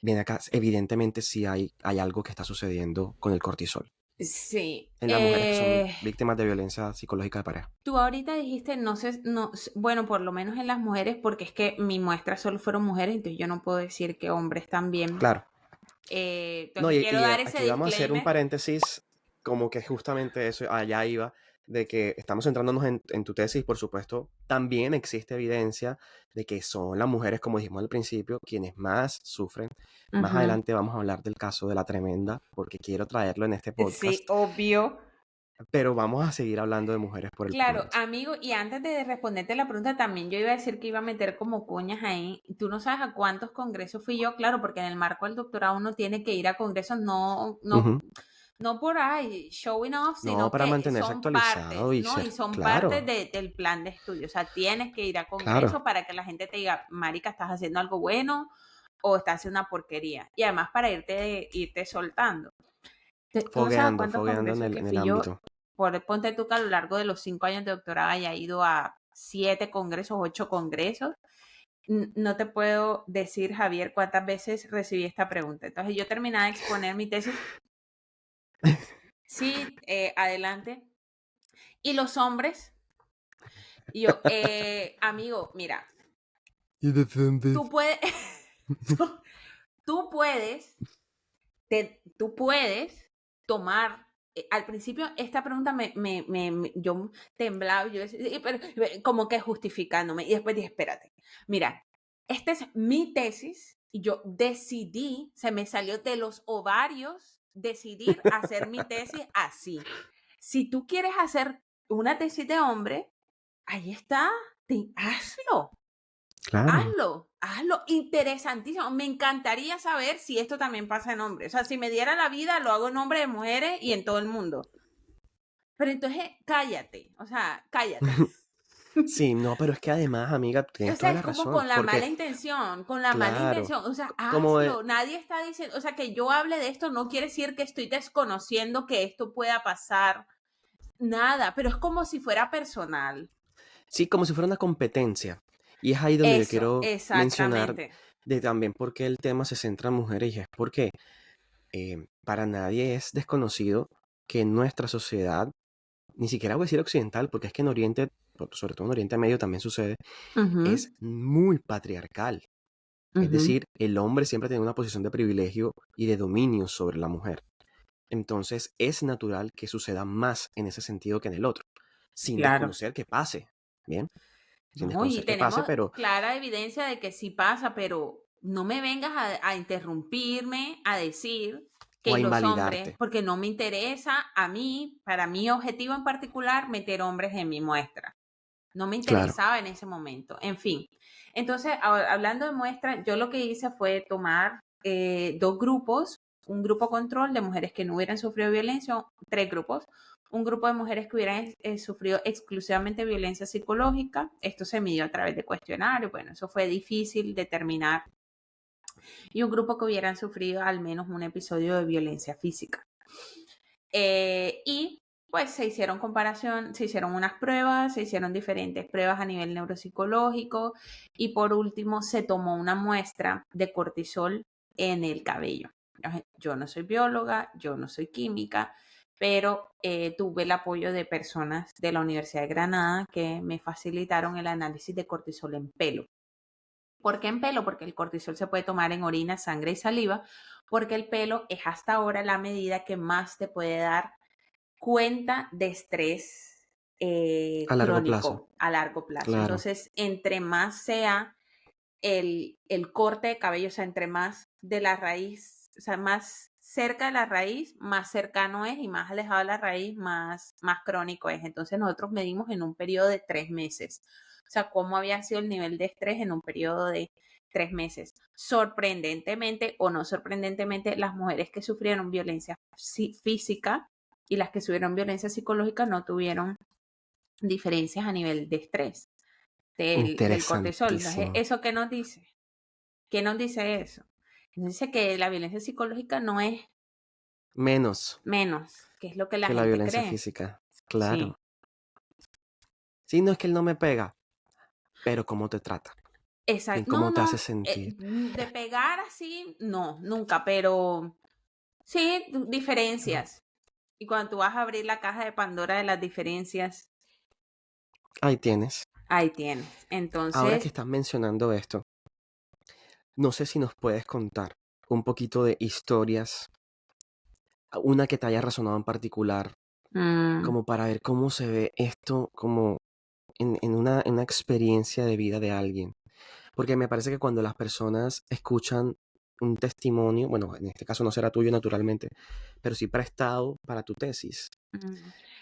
S1: ven acá, evidentemente sí hay algo que está sucediendo con el cortisol
S2: Sí.
S1: en las mujeres que son víctimas de violencia psicológica de pareja?
S2: Tú ahorita dijiste, no sé, no, bueno, por lo menos en las mujeres, porque es que mi muestra solo fueron mujeres, entonces yo no puedo decir que hombres también.
S1: Claro. No,
S2: Entonces quiero dar ese
S1: aquí vamos a hacer un
S2: disclaimer.
S1: paréntesis, como que justamente eso, allá iba, de que estamos centrándonos en tu tesis, por supuesto, también existe evidencia de que son las mujeres, como dijimos al principio, quienes más sufren. Más
S2: Ujú.
S1: adelante vamos a hablar del caso de la tremenda, porque quiero traerlo en este
S2: Sí,
S1: podcast,
S2: obvio.
S1: pero vamos a seguir hablando de mujeres por el
S2: Claro,
S1: momento.
S2: amigo, y antes de responderte la pregunta, también yo iba a decir que iba a meter como cuñas ahí. Tú no sabes a cuántos congresos fui yo, claro, porque en el marco del doctorado uno tiene que ir a congresos,
S1: Ujú.
S2: no por ahí, showing off,
S1: No,
S2: sino
S1: para
S2: que
S1: mantenerse
S2: son
S1: actualizado
S2: partes,
S1: y
S2: ¿no?
S1: ser,
S2: Y son partes
S1: claro,
S2: del plan de estudio. O sea, tienes que ir a congresos
S1: claro,
S2: para que la gente te diga, marica, estás haciendo algo bueno o estás haciendo una porquería. Y además para irte soltando. Tú no sabes a
S1: fogueando,
S2: cuántos
S1: fogueando
S2: congresos que
S1: en el
S2: fui yo.
S1: ámbito.
S2: Ponte tú que a lo largo de los 5 años de doctorado haya ido a 7 congresos, 8 congresos. No te puedo decir, Javier, cuántas veces recibí esta pregunta. Entonces yo terminaba de exponer mi tesis. Sí, adelante. Y los hombres, y yo, amigo, mira,
S1: ¿Y de dónde?
S2: tú puedes, tú, tú puedes, tú puedes tomar. Al principio esta pregunta yo temblaba, yo decía, "Sí, pero", como que justificándome, y después dije, espérate, mira, esta es mi tesis, y yo decidí, se me salió de los ovarios decidir hacer mi tesis así. Si tú quieres hacer una tesis de hombre, ahí está, hazlo,
S1: Claro.
S2: hazlo. hazlo, interesantísimo. Me encantaría saber si esto también pasa en hombres. O sea, si me diera la vida, lo hago en hombres, de mujeres y en todo el mundo. Pero entonces, cállate, o sea, cállate.
S1: Sí, no, pero es que además, amiga,
S2: O
S1: tienes
S2: sea,
S1: toda
S2: es
S1: la
S2: como
S1: razón,
S2: con la
S1: porque,
S2: mala intención, con la mala
S1: claro,
S2: intención. O sea,
S1: como
S2: hazlo. Nadie está diciendo, o sea, que yo hable de esto no quiere decir que estoy desconociendo que esto pueda pasar. Nada, pero es como si fuera personal.
S1: sí, como si fuera una competencia. Y es ahí donde yo
S2: Eso,
S1: quiero mencionar
S2: exactamente.
S1: de también por qué el tema se centra en mujeres, y es porque para nadie es desconocido que en nuestra sociedad, ni siquiera voy a decir occidental, porque es que en Oriente, sobre todo en Oriente Medio también sucede,
S2: Ujú,
S1: es muy patriarcal. Es
S2: ujú.
S1: decir, el hombre siempre tiene una posición de privilegio y de dominio sobre la mujer. Entonces es natural que suceda más en ese sentido que en el otro, sin
S2: Claro.
S1: desconocer que pase, ¿bien? Sin
S2: No, y
S1: desconocer que pase,
S2: tenemos
S1: pero,
S2: clara evidencia de que sí pasa, pero no me vengas a interrumpirme, a decir
S1: o
S2: que
S1: a
S2: los
S1: invalidarte.
S2: hombres, porque no me interesa a mí, para mi objetivo en particular, meter hombres en mi muestra. No me
S1: Claro.
S2: interesaba en ese momento. En fin. Entonces, hablando de muestra, yo lo que hice fue tomar dos grupos, un grupo control de mujeres que no hubieran sufrido violencia, tres grupos, un grupo de mujeres que hubieran sufrido exclusivamente violencia psicológica. Esto se midió a través de cuestionarios. Bueno, eso fue difícil determinar. Y un grupo que hubieran sufrido al menos un episodio de violencia física. Y pues se hicieron comparación, se hicieron unas pruebas, se hicieron diferentes pruebas a nivel neuropsicológico y por último se tomó una muestra de cortisol en el cabello. Yo no soy bióloga, yo no soy química, pero tuve el apoyo de personas de la Universidad de Granada que me facilitaron el análisis de cortisol en pelo. ¿Por qué en pelo? Porque el cortisol se puede tomar en orina, sangre y saliva, porque el pelo es hasta ahora la medida que más te puede dar cuenta de estrés
S1: A largo plazo.
S2: crónico a largo plazo.
S1: Claro.
S2: Entonces, entre más sea el corte de cabello, o sea, entre más de la raíz, o sea, más cerca de la raíz, más cercano es y más alejado de la raíz, más crónico es. Entonces, nosotros medimos en un periodo de 3 meses. O sea, cómo había sido el nivel de estrés en un periodo de 3 meses. Sorprendentemente o no sorprendentemente, las mujeres que sufrieron violencia física y las que sufrieron violencia psicológica no tuvieron diferencias a nivel de estrés del cortisol. Entonces,
S1: Interesantísimo.
S2: ¿eso qué nos dice? ¿Qué nos dice eso? Nos dice que la violencia psicológica no es
S1: Menos
S2: menos, que es lo que la
S1: que la
S2: gente
S1: violencia
S2: cree.
S1: física.
S2: Sí,
S1: Claro. Sí, no es que él no me pega, pero cómo te trata, en
S2: exacto. No,
S1: cómo te hace
S2: no,
S1: sentir.
S2: de pegar así, no, nunca, pero sí, diferencias. Y cuando tú vas a abrir la caja de Pandora de las diferencias,
S1: Ahí tienes.
S2: ahí tienes.
S1: Ahora que
S2: Entonces,
S1: estás mencionando esto, no sé si nos puedes contar un poquito de historias, una que te haya resonado en particular,
S2: mm,
S1: como para ver cómo se ve esto como en una experiencia de vida de alguien. Porque me parece que cuando las personas escuchan un testimonio, bueno, en este caso no será tuyo naturalmente, pero sí prestado para tu tesis.
S2: mm.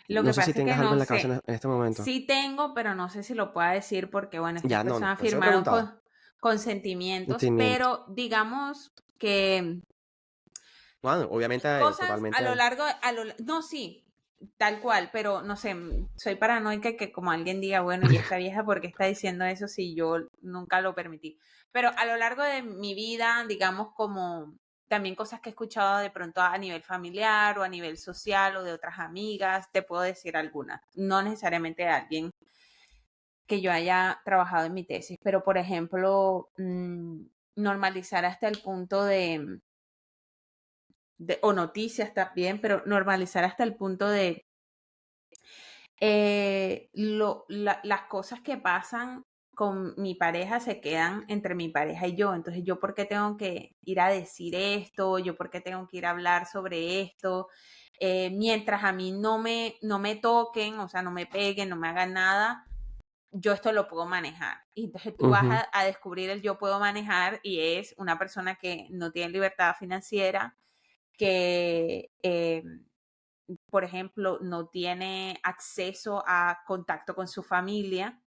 S2: Lo
S1: No
S2: que
S1: sé si
S2: pasa es que
S1: tengas algo
S2: no
S1: en la cabeza
S2: sé.
S1: en este momento.
S2: Sí tengo, pero no sé si lo pueda decir porque, bueno, estas
S1: Ya, no, no,
S2: personas
S1: por eso lo
S2: firmaron
S1: preguntaba.
S2: consentimientos,
S1: Sentimiento.
S2: pero digamos que
S1: Bueno, obviamente
S2: cosas a lo
S1: totalmente.
S2: largo, no, sí, tal cual, pero no sé, soy paranoica que como alguien diga, bueno, y esta vieja, ¿por qué está diciendo eso si yo nunca lo permití? Pero a lo largo de mi vida, digamos, como también cosas que he escuchado de pronto a nivel familiar o a nivel social o de otras amigas, te puedo decir algunas, no necesariamente de alguien que yo haya trabajado en mi tesis, pero por ejemplo, normalizar hasta el punto o noticias también, pero normalizar hasta el punto de las cosas que pasan con mi pareja se quedan entre mi pareja y yo. Entonces, ¿yo por qué tengo que ir a decir esto? ¿Yo por qué tengo que ir a hablar sobre esto? Mientras a mí no me toquen, o sea, no me peguen, no me hagan nada, yo esto lo puedo manejar. Y entonces tú vas
S1: Ujú,
S2: a descubrir el yo puedo manejar y es una persona que no tiene libertad financiera, que por ejemplo, no tiene acceso a contacto con su familia,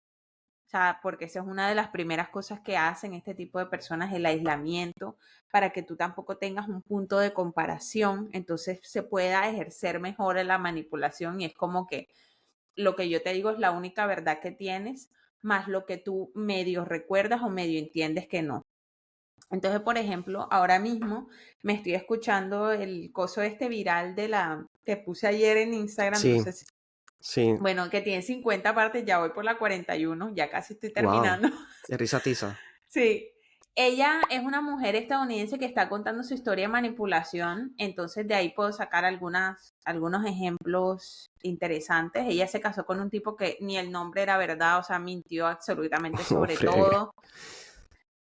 S2: O sea, porque esa es una de las primeras cosas que hacen este tipo de personas, el aislamiento, para que tú tampoco tengas un punto de comparación, entonces se pueda ejercer mejor la manipulación y es como que lo que yo te digo es la única verdad que tienes, más lo que tú medio recuerdas o medio entiendes que no. Entonces, por ejemplo, ahora mismo me estoy escuchando el coso este viral de la que puse ayer en Instagram, no
S1: Sí,
S2: sé si,
S1: sí.
S2: bueno, que tiene 50 partes, ya voy por la 41, ya casi estoy
S1: Wow.
S2: terminando.
S1: De risa tiza.
S2: Sí. Ella es una mujer estadounidense que está contando su historia de manipulación, entonces de ahí puedo sacar algunos ejemplos interesantes. Ella se casó con un tipo que ni el nombre era verdad, o sea, mintió absolutamente
S1: No
S2: sobre
S1: fregue.
S2: todo.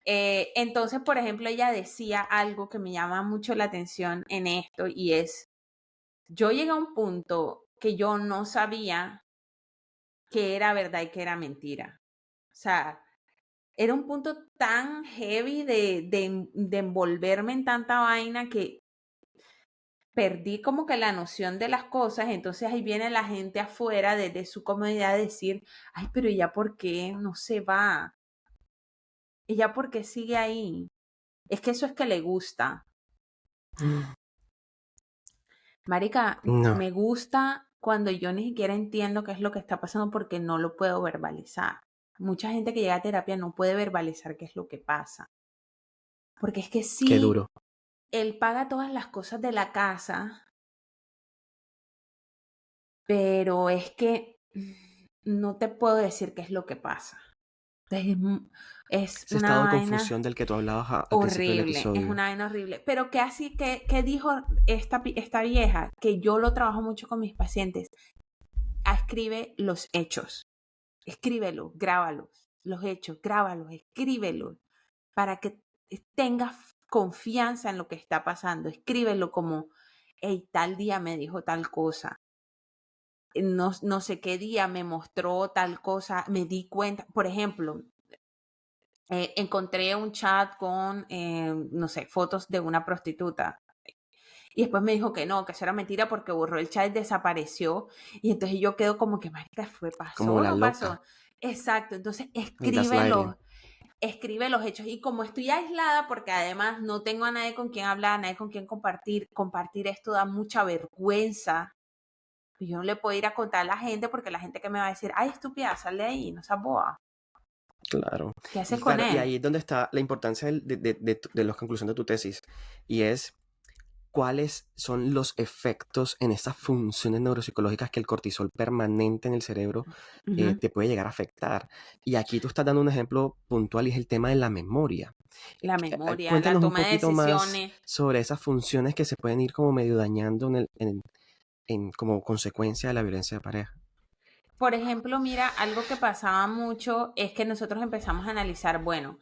S2: Entonces, por ejemplo, ella decía algo que me llama mucho la atención en esto y es, yo llegué a un punto que yo no sabía qué era verdad y qué era mentira. O sea, era un punto tan heavy de envolverme en tanta vaina que perdí como que la noción de las cosas. Entonces ahí viene la gente afuera desde su comodidad a decir, ay, pero ella por qué no se va, ella por qué sigue ahí. Es que eso es que le gusta. Marica,
S1: No,
S2: me gusta cuando yo ni siquiera entiendo qué es lo que está pasando porque no lo puedo verbalizar. Mucha gente que llega a terapia no puede verbalizar qué es lo que pasa. Porque es que
S1: qué
S2: sí,
S1: duro.
S2: él paga todas las cosas de la casa, pero es que no te puedo decir qué es lo que pasa. Es, es
S1: Ese
S2: una
S1: estado de
S2: vaina
S1: confusión del que tú hablabas al principio del
S2: horrible, es
S1: episodio.
S2: una vaina horrible. Pero que así que dijo esta vieja, que yo lo trabajo mucho con mis pacientes, escribe los hechos, escríbelo, grábalos, los hechos, grábalos, escríbelo, para que tengas confianza en lo que está pasando, escríbelo como, hey, tal día me dijo tal cosa, no sé qué día me mostró tal cosa, me di cuenta, por ejemplo, encontré un chat con, no sé, fotos de una prostituta. Y después me dijo que no, que eso era mentira porque borró el chat y desapareció. Y entonces yo quedo como que, marica, pasó
S1: Como
S2: o
S1: la
S2: no pasó?
S1: loca.
S2: Exacto, entonces
S1: El gaslighting.
S2: escribe los hechos. Y como estoy aislada, porque además no tengo a nadie con quien hablar, a nadie con quien compartir esto da mucha vergüenza. Pues yo no le puedo ir a contar a la gente porque la gente que me va a decir, ay, estúpida, sal de ahí, no seas boba.
S1: Claro.
S2: ¿Qué haces
S1: Y
S2: con
S1: claro, y
S2: él?
S1: ahí es donde está la importancia de las conclusiones de tu tesis. Y es cuáles son los efectos en esas funciones neuropsicológicas que el cortisol permanente en el cerebro
S2: Ujú.
S1: te puede llegar a afectar. Y aquí tú estás dando un ejemplo puntual y es el tema de la memoria.
S2: La memoria, la
S1: Cuéntanos un
S2: toma de
S1: poquito más
S2: decisiones.
S1: sobre esas funciones que se pueden ir como medio dañando como consecuencia de la violencia de pareja.
S2: Por ejemplo, mira, algo que pasaba mucho es que nosotros empezamos a analizar, bueno,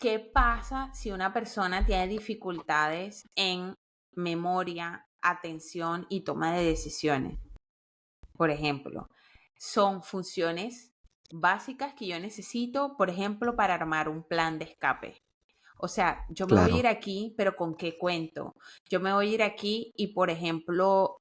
S2: ¿qué pasa si una persona tiene dificultades en memoria, atención y toma de decisiones? Por ejemplo, son funciones básicas que yo necesito, por ejemplo, para armar un plan de escape. O sea, yo me voy a
S1: Claro,
S2: ir aquí, pero ¿con qué cuento? Yo me voy a ir aquí y, por ejemplo,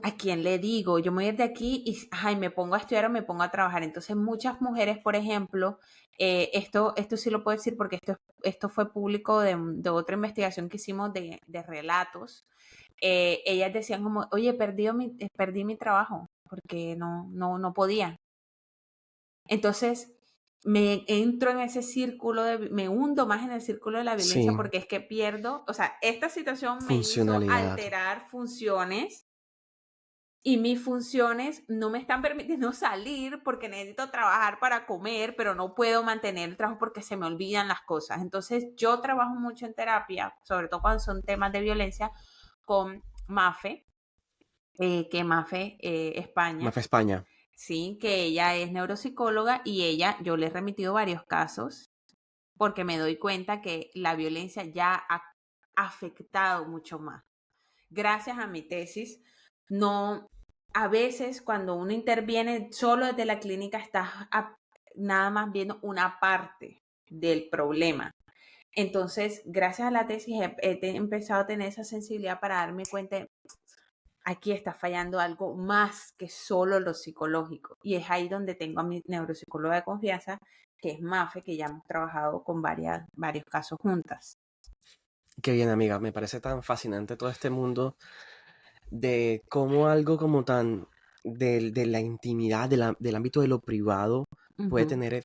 S2: ¿a quién le digo? Yo me voy a ir de aquí y ay, me pongo a estudiar o me pongo a trabajar. Entonces, muchas mujeres, por ejemplo, esto sí lo puedo decir porque esto fue público de otra investigación que hicimos de relatos. Ellas decían como, oye, perdí mi trabajo porque no podía. Entonces, me entro en ese círculo, me hundo más en el círculo de la violencia
S1: sí,
S2: porque es que pierdo, o sea, esta situación me hizo
S1: funcionalidad.
S2: alterar funciones y mis funciones no me están permitiendo salir porque necesito trabajar para comer, pero no puedo mantener el trabajo porque se me olvidan las cosas. Entonces, yo trabajo mucho en terapia, sobre todo cuando son temas de violencia, con Mafe, que Mafe España,
S1: Mafe España.
S2: sí, que ella es neuropsicóloga y yo le he remitido varios casos porque me doy cuenta que la violencia ya ha afectado mucho más. Gracias a mi tesis, no, a veces cuando uno interviene solo desde la clínica estás nada más viendo una parte del problema. Entonces, gracias a la tesis he empezado a tener esa sensibilidad para darme cuenta, aquí está fallando algo más que solo lo psicológico. Y es ahí donde tengo a mi neuropsicóloga de confianza, que es Mafe, que ya hemos trabajado con varios casos juntas.
S1: Qué bien, amiga. Me parece tan fascinante todo este mundo de cómo algo como tan de la intimidad, del ámbito de lo privado, puede
S2: Ujú.
S1: tener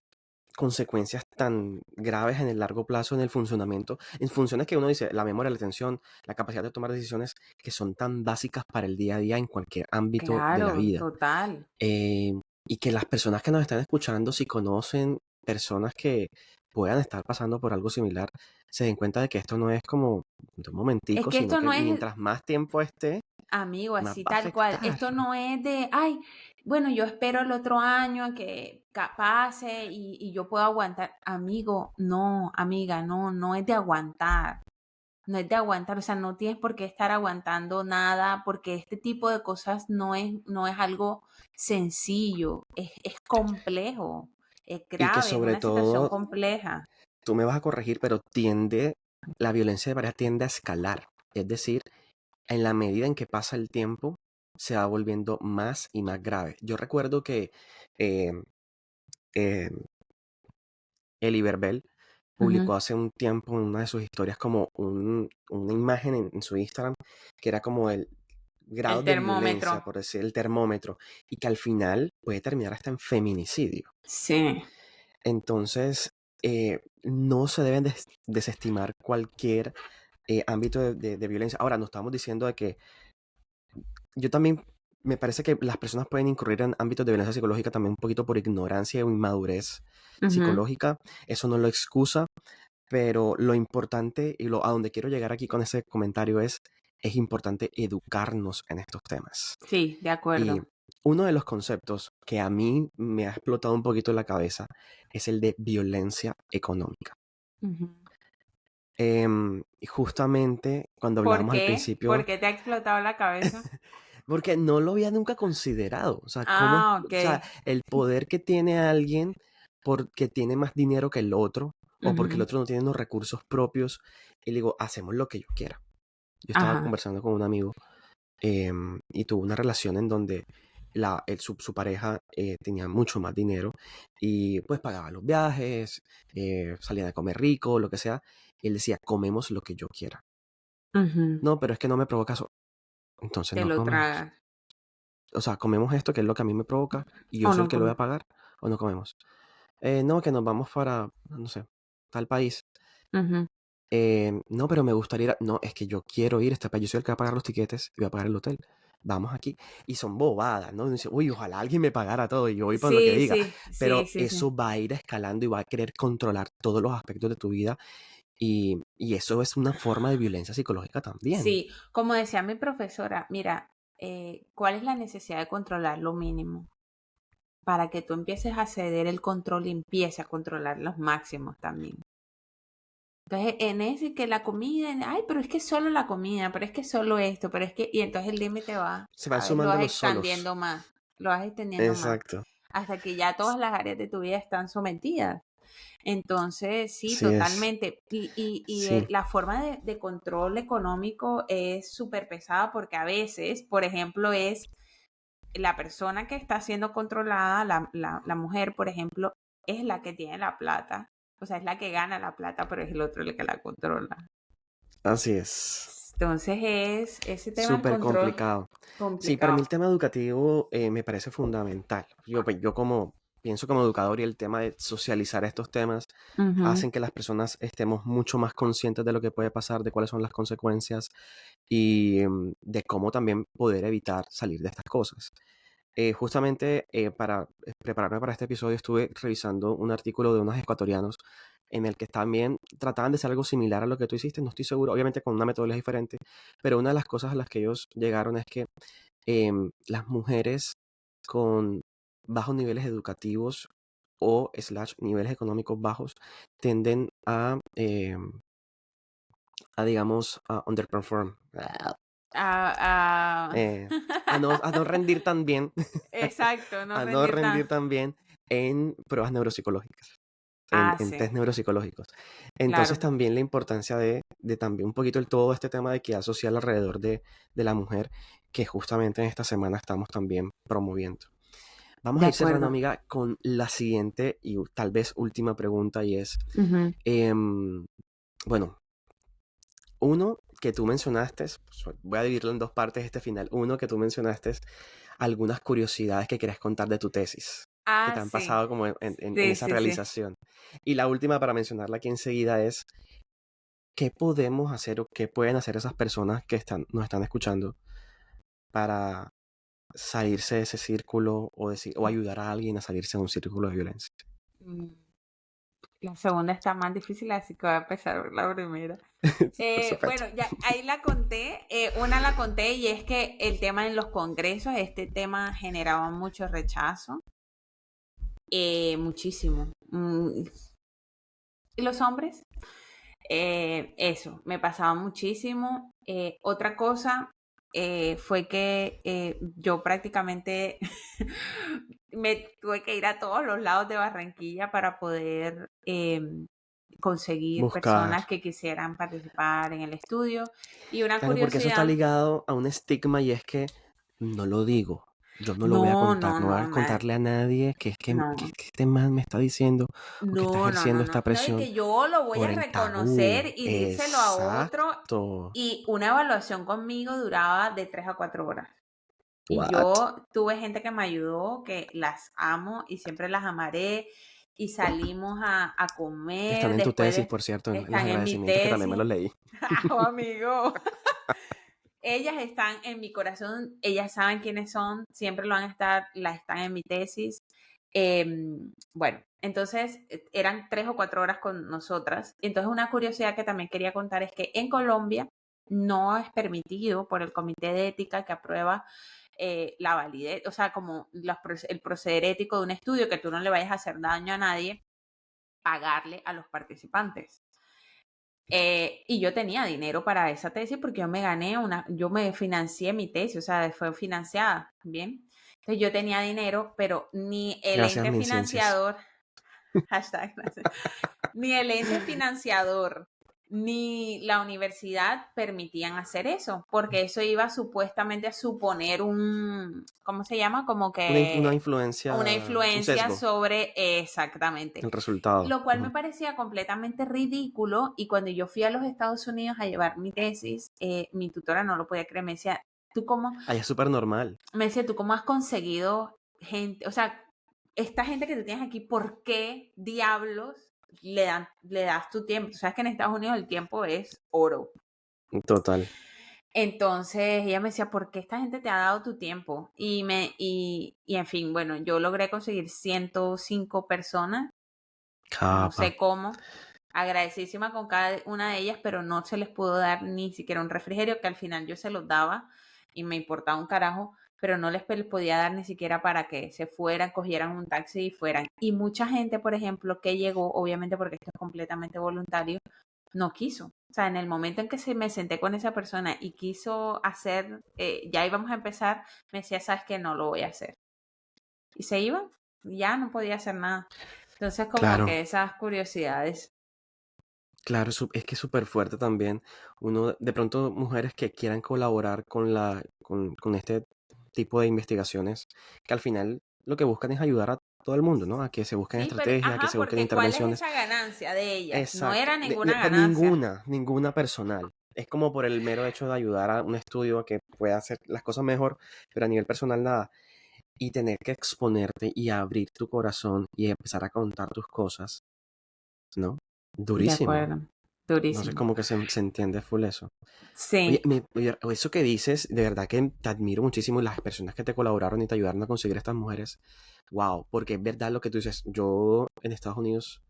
S1: consecuencias tan graves en el largo plazo en el funcionamiento, en funciones que uno dice, la memoria, la atención, la capacidad de tomar decisiones que son tan básicas para el día a día en cualquier ámbito de la
S2: Claro,
S1: vida.
S2: total.
S1: Eh, y que las personas que nos están escuchando, si conocen personas que puedan estar pasando por algo similar, se den cuenta de que esto no es como de un
S2: Es
S1: momentico,
S2: que
S1: sino
S2: esto
S1: que
S2: no es,
S1: mientras más tiempo esté,
S2: amigo,
S1: más
S2: así
S1: va a
S2: tal cual.
S1: afectar.
S2: Esto no es de, ay, bueno, yo espero el otro año a que pase y yo puedo aguantar. Amigo, no, amiga, no, no es de aguantar. No es de aguantar, o sea, no tienes por qué estar aguantando nada, porque este tipo de cosas no es algo sencillo, es complejo, es
S1: Y que
S2: grave, es
S1: sobre
S2: una situación
S1: todo,
S2: compleja.
S1: tú me vas a corregir, pero la violencia de pareja tiende a escalar. Es decir, en la medida en que pasa el tiempo, se va volviendo más y más grave. Yo recuerdo que eh, eh, Eli Verbel
S2: Ujú.
S1: publicó hace un tiempo en una de sus historias como una imagen en su Instagram que era como el grado
S2: El
S1: de violencia,
S2: termómetro.
S1: por decir, el termómetro, y que al final puede terminar hasta en feminicidio.
S2: Sí.
S1: Entonces, no se deben desestimar cualquier ámbito de violencia. Ahora, no estamos diciendo de que yo también me parece que las personas pueden incurrir en ámbitos de violencia psicológica también un poquito por ignorancia o inmadurez
S2: Ujú.
S1: psicológica. Eso no lo excusa, pero lo importante y a donde quiero llegar aquí con ese comentario es importante educarnos en estos temas.
S2: Sí, de
S1: Y
S2: acuerdo.
S1: uno de los conceptos que a mí me ha explotado un poquito en la cabeza es el de violencia económica.
S2: Ujú.
S1: Y justamente cuando
S2: ¿Por
S1: hablábamos al
S2: qué? ¿Por
S1: principio,
S2: qué te ha explotado la cabeza?
S1: porque no lo había nunca considerado, o sea,
S2: Ah, ok.
S1: o sea, el poder que tiene alguien porque tiene más dinero que el otro o porque el
S2: Ujú.
S1: otro no tiene los recursos propios y le digo, hacemos lo que yo quiera. Yo estaba
S2: Ajá.
S1: conversando con un amigo y tuvo una relación en donde su pareja tenía mucho más dinero y pues pagaba los viajes, salían a comer rico, lo que sea. Y él decía, comemos lo que yo quiera.
S2: Ujú.
S1: No, pero es que no me provoca eso. Entonces
S2: Te
S1: no
S2: lo
S1: comemos.
S2: tragas.
S1: O sea, comemos esto que es lo que a mí me provoca y yo
S2: O
S1: soy el
S2: no
S1: que lo voy a
S2: comes.
S1: pagar o no comemos. No, que nos vamos para, no sé, tal país.
S2: Ujú.
S1: No, pero me gustaría ir no, es que yo quiero ir a este país, yo soy el que va a pagar los tiquetes y voy a pagar el hotel. Vamos aquí. Y son bobadas, ¿no? Uno dice, uy, ojalá alguien me pagara todo y yo voy por lo que
S2: Sí,
S1: diga.
S2: sí, sí,
S1: Pero
S2: sí, sí.
S1: eso va a ir escalando y va a querer controlar todos los aspectos de tu vida y eso es una forma de violencia psicológica también.
S2: Sí, como decía mi profesora, mira, ¿cuál es la necesidad de controlar lo mínimo? Para que tú empieces a ceder el control y empieces a controlar los máximos también. Entonces, en ese que la comida, ay, pero es que solo la comida, pero es que solo esto, pero es que, y entonces el límite va,
S1: Se van
S2: cada vez lo
S1: sumando
S2: vas
S1: los solos.
S2: lo vas extendiendo más,
S1: Exacto.
S2: hasta que ya todas las áreas de tu vida están sometidas. Entonces, sí,
S1: Sí es.
S2: totalmente.
S1: Sí.
S2: La forma de control económico es súper pesada porque a veces, por ejemplo, es la persona que está siendo controlada, la mujer, por ejemplo, es la que tiene la plata. O sea, es la que gana la plata, pero es el otro el que la controla.
S1: Así es.
S2: Entonces es ese tema del
S1: Súper
S2: control
S1: complicado. Sí, para mí
S2: complicado.
S1: el tema educativo me parece fundamental. Yo como pienso como educador y el tema de socializar estos temas
S2: Ujú.
S1: hacen que las personas estemos mucho más conscientes de lo que puede pasar, de cuáles son las consecuencias y de cómo también poder evitar salir de estas cosas. Justamente para prepararme para este episodio estuve revisando un artículo de unos ecuatorianos en el que también trataban de hacer algo similar a lo que tú hiciste, no estoy seguro, obviamente con una metodología diferente, pero una de las cosas a las que ellos llegaron es que las mujeres con bajos niveles educativos o slash niveles económicos bajos tienden a digamos, a underperform,
S2: Ah,
S1: eh, a no rendir tan bien,
S2: exacto, no
S1: a no
S2: rendir tan.
S1: rendir tan bien en pruebas neuropsicológicas,
S2: Ah,
S1: en
S2: sí,
S1: test neuropsicológicos. Entonces
S2: claro.
S1: también la importancia de también un poquito el todo este tema de equidad social alrededor de la mujer que justamente en esta semana estamos también promoviendo. Vamos
S2: De
S1: a ir cerrando,
S2: acuerdo.
S1: amiga, con la siguiente y tal vez última pregunta, y es,
S2: Ujú.
S1: bueno, uno que tú mencionaste, pues, voy a dividirlo en dos partes este final. Uno que tú mencionaste, algunas curiosidades que quieres contar de tu tesis, que
S2: Ah,
S1: te han
S2: sí.
S1: pasado como en
S2: Sí,
S1: esa
S2: sí, sí.
S1: realización. Y la última, para mencionarla aquí enseguida, es qué podemos hacer o qué pueden hacer esas personas que nos están escuchando para salirse de ese círculo o ayudar a alguien a salirse de un círculo de violencia.
S2: Mm, La segunda está más difícil, así que voy a empezar por la primera.
S1: Por supuesto.
S2: Bueno, ya ahí la conté, una la conté y es que el tema en los congresos, este tema generaba mucho rechazo, muchísimo. ¿Y los hombres? Eso, me pasaba muchísimo. Otra cosa fue que yo prácticamente me tuve que ir a todos los lados de Barranquilla para poder conseguir
S1: Buscar.
S2: personas que quisieran participar en el estudio. Y una
S1: Claro, porque eso está
S2: curiosidad,
S1: ligado a un estigma y es que no lo digo. Yo no lo voy a
S2: no,
S1: contar,
S2: no,
S1: no voy
S2: no,
S1: a contarle a nadie que
S2: no.
S1: este man me está diciendo o que está
S2: No, no,
S1: ejerciendo
S2: no,
S1: esta
S2: no. No, y
S1: presión
S2: que yo lo voy
S1: por
S2: a
S1: el tabú.
S2: reconocer y dírselo a otro.
S1: Exacto.
S2: Y una evaluación conmigo duraba de 3 a 4 horas. Y
S1: What?
S2: yo tuve gente que me ayudó, que las amo y siempre las amaré. Y salimos a
S1: Están
S2: comer.
S1: en tu
S2: Después
S1: tesis, por cierto, en los
S2: están en mi
S1: agradecimientos que también me los
S2: tesis.
S1: leí.
S2: ¡Ah, amigo! Ellas están en mi corazón, ellas saben quiénes son, siempre lo van a estar, las están en mi tesis. Bueno, entonces eran 3 o 4 horas con nosotras. Entonces una curiosidad que también quería contar es que en Colombia no es permitido por el comité de ética que aprueba la validez, o sea, como el proceder ético de un estudio, que tú no le vayas a hacer daño a nadie, pagarle a los participantes. Y yo tenía dinero para esa tesis porque yo me financié mi tesis, o sea, fue financiada, ¿bien? Entonces yo tenía dinero, pero ni el
S1: Gracias,
S2: ente
S1: mis ciencias.
S2: financiador, hashtag, gracias, ni el ente financiador, ni la universidad permitían hacer eso, porque eso iba supuestamente a suponer ¿cómo se llama? Como
S1: Una
S2: que una
S1: influencia, un
S2: influencia
S1: sesgo,
S2: sobre exactamente.
S1: el resultado.
S2: Lo cual me
S1: Ujú.
S2: parecía completamente ridículo y cuando yo fui a los Estados Unidos a llevar mi tesis, mi tutora no lo podía creer, ¿tú cómo?
S1: Allá es súper normal.
S2: Me decía, ¿tú cómo has conseguido gente? O sea, esta gente que tú tienes aquí, ¿por qué diablos le das tu tiempo? Tú sabes que en Estados Unidos el tiempo es oro.
S1: Total.
S2: Entonces ella me decía, ¿por qué esta gente te ha dado tu tiempo? Y en fin, bueno, yo logré conseguir 105 personas, no
S1: Capa.
S2: sé cómo, agradecidísima con cada una de ellas, pero no se les pudo dar ni siquiera un refrigerio, que al final yo se los daba y me importaba un carajo, pero no les podía dar ni siquiera para que se fueran, cogieran un taxi y fueran. Y mucha gente, por ejemplo, que llegó, obviamente porque esto es completamente voluntario, no quiso. O sea, en el momento en que me senté con esa persona y quiso hacer, ya íbamos a empezar, me decía, sabes que no lo voy a hacer. Y se iba, ya no podía hacer nada. Entonces, como
S1: Claro,
S2: que esas curiosidades.
S1: claro, es que es súper fuerte también. Uno, de pronto, mujeres que quieran colaborar con este tipo de investigaciones, que al final lo que buscan es ayudar a todo el mundo, ¿no? A que se busquen
S2: Sí, pero,
S1: estrategias, a que
S2: ajá,
S1: se busquen
S2: porque ¿cuál es
S1: intervenciones.
S2: esa ganancia de ellas? No
S1: Exacto.
S2: era ninguna ganancia.
S1: Ninguna personal. Es como por el mero hecho de ayudar a un estudio a que pueda hacer las cosas mejor, pero a nivel personal nada. Y tener que exponerte y abrir tu corazón y empezar a contar tus cosas, ¿no?
S2: De
S1: Durísimo.
S2: acuerdo,
S1: No sé
S2: durísimo.
S1: cómo que se entiende full eso. Oye,
S2: Sí,
S1: eso que dices, de verdad que te admiro muchísimo y las personas que te colaboraron y te ayudaron a conseguir estas mujeres. Wow, porque es verdad lo que tú dices. Yo en Estados Unidos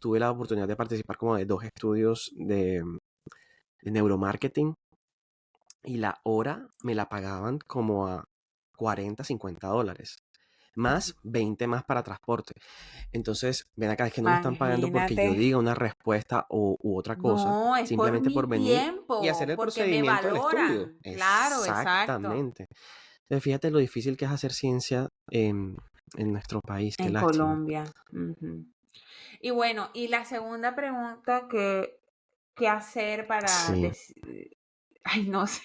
S1: tuve la oportunidad de participar como de 2 estudios de neuromarketing y la hora me la pagaban como a $40, $50, más 20 más para transporte. Entonces, ven acá, es que no me están pagando porque
S2: imagínate.
S1: yo diga una respuesta u otra cosa,
S2: No, es por
S1: simplemente por
S2: mi
S1: venir y
S2: tiempo,
S1: hacer el
S2: porque me
S1: procedimiento del estudio.
S2: valoran. Claro, exacto.
S1: Exactamente. Entonces, fíjate lo difícil que es hacer ciencia en nuestro país, qué
S2: En
S1: lástima.
S2: Colombia. Ujú. Y bueno, y la segunda pregunta ¿qué hacer para
S1: Sí,
S2: decir? Ay, no sé,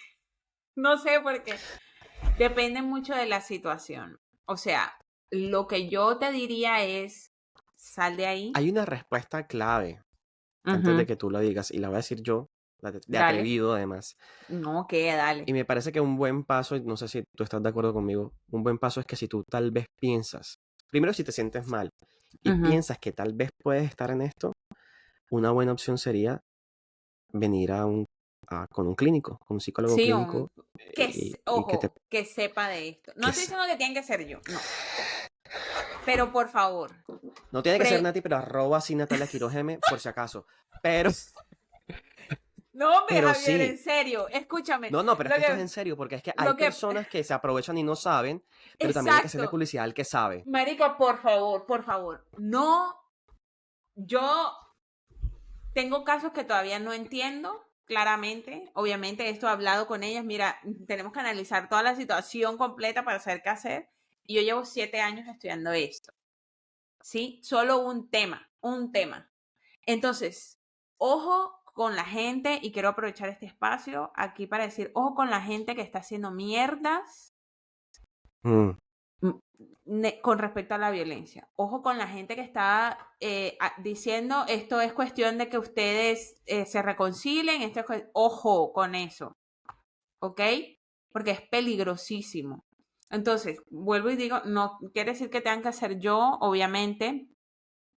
S2: no sé por qué. Depende mucho de la situación. O sea, lo que yo te diría es, sal de ahí.
S1: Hay una respuesta clave antes de
S2: Ujú,
S1: que tú lo digas, y la voy a decir yo, de
S2: dale.
S1: atrevido además.
S2: No, que dale.
S1: Y me parece que un buen paso, y no sé si tú estás de acuerdo conmigo, un buen paso es que si tú tal vez piensas, primero si te sientes mal y
S2: Ujú.
S1: piensas que tal vez puedes estar en esto, una buena opción sería venir con un clínico, con un psicólogo
S2: Sí,
S1: clínico y que te...
S2: ojo, que sepa de esto. No
S1: Que
S2: estoy
S1: se-
S2: diciendo que tiene que ser yo, no. Pero por favor,
S1: no tiene que ser
S2: pre-
S1: Nati, pero arroba así Natalia Quiroz M, por si acaso. Pero,
S2: no, hombre,
S1: pero
S2: Javier,
S1: sí.
S2: en serio, escúchame.
S1: No, pero es
S2: Lo
S1: que esto es
S2: que,
S1: en serio, porque es que hay
S2: lo que,
S1: personas que se aprovechan y no saben, pero también hay que hacerle
S2: exacto.
S1: publicidad al que sabe.
S2: Marica, por favor. No, yo tengo casos que todavía no entiendo claramente. Obviamente, esto he hablado con ellas. Mira, tenemos que analizar toda la situación completa para saber qué hacer. Y yo llevo 7 años estudiando esto. ¿Sí? Solo un tema, un tema. Entonces, ojo con la gente, y quiero aprovechar este espacio aquí para decir, ojo con la gente que está haciendo mierdas
S1: Mm,
S2: con respecto a la violencia. Ojo con la gente que está diciendo esto es cuestión de que ustedes se reconcilien, ojo con eso, ¿ok? Porque es peligrosísimo. Entonces, vuelvo y digo, no quiere decir que tengan que hacer yo, obviamente,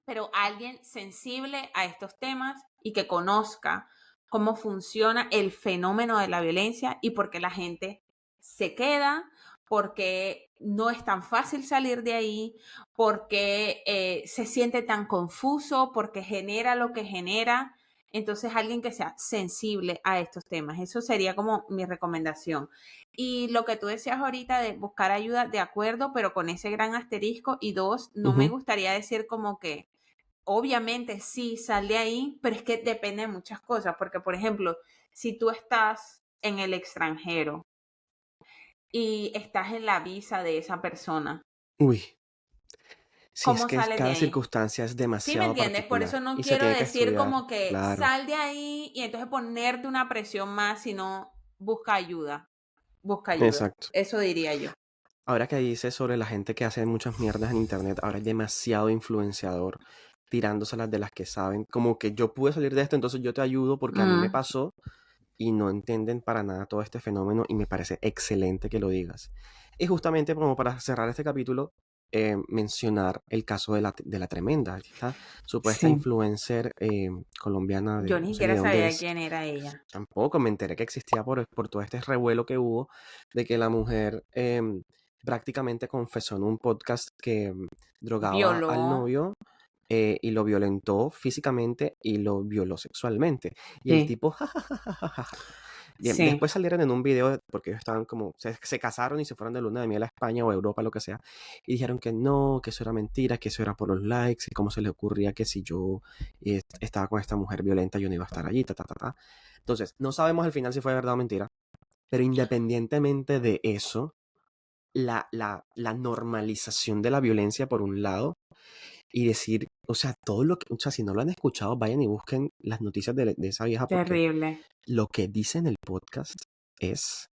S2: pero alguien sensible a estos temas y que conozca cómo funciona el fenómeno de la violencia y por qué la gente se queda, porque no es tan fácil salir de ahí, porque se siente tan confuso, porque genera lo que genera. Entonces, alguien que sea sensible a estos temas. Eso sería como mi recomendación. Y lo que tú decías ahorita de buscar ayuda, de acuerdo, pero con ese gran asterisco. Y dos, no me
S1: ujú.
S2: gustaría decir como que obviamente sí, sal de ahí, pero es que depende de muchas cosas, porque por ejemplo, si tú estás en el extranjero y estás en la visa de esa persona,
S1: Uy, sí, es
S2: ¿cómo
S1: que
S2: sales de
S1: cada
S2: ahí?
S1: circunstancia es
S2: ¿Sí me
S1: demasiado
S2: entiendes? Por
S1: particular
S2: eso no
S1: y se
S2: quiero
S1: tiene que
S2: decir
S1: estudiar,
S2: como que
S1: claro.
S2: sal de ahí y entonces ponerte una presión más, sino busca ayuda, busca ayuda.
S1: Exacto.
S2: Eso diría yo.
S1: Ahora que dices sobre la gente que hace muchas mierdas en internet, ahora hay demasiado influenciador tirándoselas de las que saben, como que yo pude salir de esto, entonces yo te ayudo porque a mí me
S2: Mm,
S1: pasó y no entienden para nada todo este fenómeno y me parece excelente que lo digas. Y justamente como para cerrar este capítulo, mencionar el caso de la Tremenda, esta supuesta
S2: sí,
S1: influencer colombiana
S2: yo
S1: de
S2: ni
S1: no sé ni
S2: siquiera
S1: de dónde
S2: sabía
S1: es.
S2: quién era ella.
S1: Tampoco me enteré que existía por todo este revuelo que hubo de que la mujer prácticamente confesó en un podcast que drogaba al
S2: Violó.
S1: novio y lo violentó físicamente y lo violó sexualmente. Y el
S2: Sí,
S1: tipo, jajajajaja. Bien,
S2: sí.
S1: después salieron en un video, porque ellos estaban como, se casaron y se fueron de luna de miel a España o a Europa, lo que sea, y dijeron que no, que eso era mentira, que eso era por los likes, y cómo se le ocurría que si yo estaba con esta mujer violenta yo no iba a estar allí, ta, ta, ta, ta. Entonces, no sabemos al final si fue verdad o mentira, pero independientemente de eso, la normalización de la violencia por un lado, y decir, o sea, todo lo que, o sea, si no lo han escuchado, vayan y busquen las noticias de esa vieja porque
S2: Terrible.
S1: lo que dice en el podcast es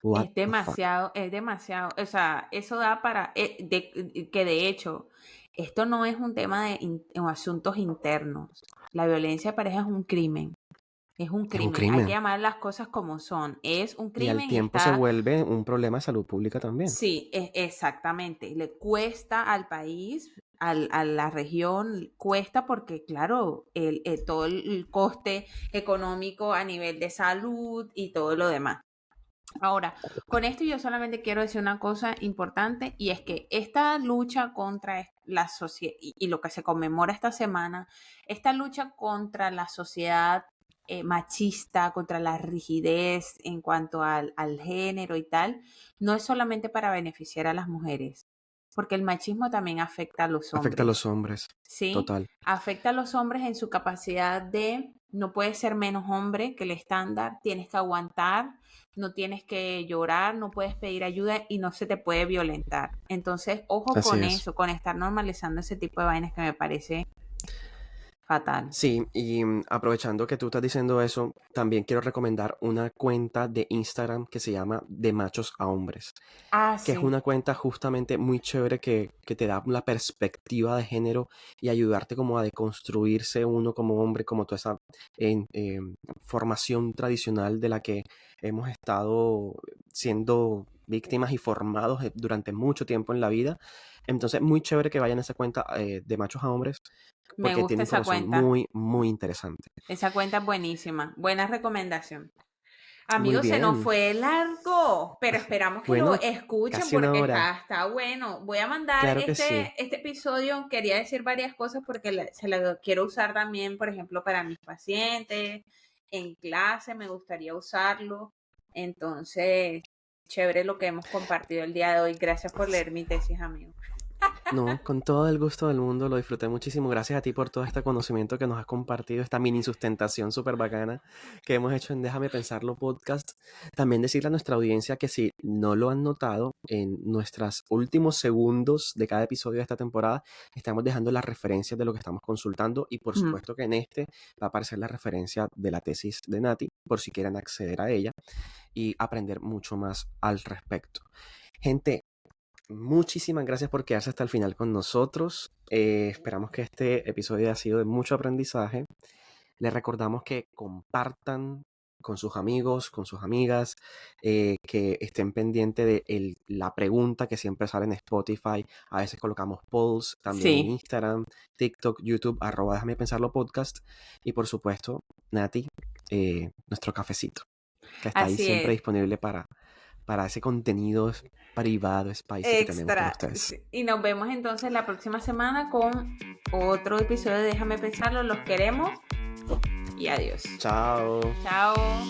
S1: what the fuck.
S2: Es demasiado, o sea, eso da para, que de hecho, esto no es un tema de asuntos internos. La violencia de pareja es un
S1: Es un
S2: crimen, hay que
S1: crimen.
S2: llamar las cosas como son, es un
S1: Y al
S2: crimen y
S1: tiempo se
S2: está,
S1: vuelve un problema de salud pública también.
S2: sí, exactamente, le cuesta al país, a la región, cuesta porque, claro, todo el coste económico a nivel de salud y todo lo demás. Ahora, con esto yo solamente quiero decir una cosa importante y es que esta lucha contra la sociedad y lo que se conmemora esta semana, esta lucha contra la sociedad machista, contra la rigidez en cuanto al género y tal, no es solamente para beneficiar a las mujeres, porque el machismo también afecta a los
S1: Afecta a
S2: hombres.
S1: los hombres.
S2: ¿Sí?
S1: Total.
S2: Afecta a los hombres en su capacidad de, no puedes ser menos hombre que el estándar, tienes que aguantar, no tienes que llorar, no puedes pedir ayuda y no se te puede violentar. Entonces, ojo
S1: Así
S2: con
S1: es.
S2: eso, con estar normalizando ese tipo de vainas que me parece Fatal.
S1: Sí, y aprovechando que tú estás diciendo eso, también quiero recomendar una cuenta de Instagram que se llama De Machos a Hombres,
S2: Ah,
S1: que es
S2: sí.
S1: una cuenta justamente muy chévere que te da la perspectiva de género y ayudarte como a deconstruirse uno como hombre, como toda esa formación tradicional de la que hemos estado siendo víctimas y formados durante mucho tiempo en la vida. Entonces, muy chévere que vayan a esa cuenta de Machos a Hombres
S2: Me
S1: porque
S2: gusta
S1: tiene
S2: esa
S1: información
S2: cuenta.
S1: muy, muy interesante.
S2: Esa cuenta es buenísima. Buena recomendación.
S1: Muy
S2: Amigos, se nos
S1: bien.
S2: fue largo, pero esperamos que lo
S1: Bueno,
S2: escuchen
S1: casi una
S2: porque
S1: hora.
S2: está bueno. Voy a mandar
S1: Claro que sí.
S2: este episodio. Quería decir varias cosas porque se lo quiero usar también, por ejemplo, para mis pacientes. En clase me gustaría usarlo. Entonces, chévere lo que hemos compartido el día de hoy. Gracias por leer mi tesis, amigo.
S1: No, con todo el gusto del mundo, lo disfruté muchísimo. Gracias a ti por todo este conocimiento que nos has compartido, esta mini sustentación súper bacana que hemos hecho en Déjame Pensarlo podcast. También decirle a nuestra audiencia que si no lo han notado, en nuestros últimos segundos de cada episodio de esta temporada estamos dejando las referencias de lo que estamos consultando y por
S2: Mm.
S1: supuesto que en este va a aparecer la referencia de la tesis de Nati por si quieren acceder a ella y aprender mucho más al respecto. Gente, muchísimas gracias por quedarse hasta el final con nosotros. Esperamos que este episodio haya sido de mucho aprendizaje. Les recordamos que compartan con sus amigos, con sus amigas, que estén pendientes de la pregunta que siempre sale en Spotify. A veces colocamos polls también en
S2: Sí,
S1: Instagram, TikTok, YouTube, @déjame pensarlo podcast. Y por supuesto, Nati, nuestro cafecito, que está ahí
S2: así
S1: siempre
S2: es.
S1: disponible para ese contenido privado, spicy que tenemos para
S2: Extra.
S1: ustedes.
S2: Sí. Y nos vemos entonces la próxima semana con otro episodio de Déjame Pensarlo. Los queremos y adiós.
S1: Chao.
S2: Chao.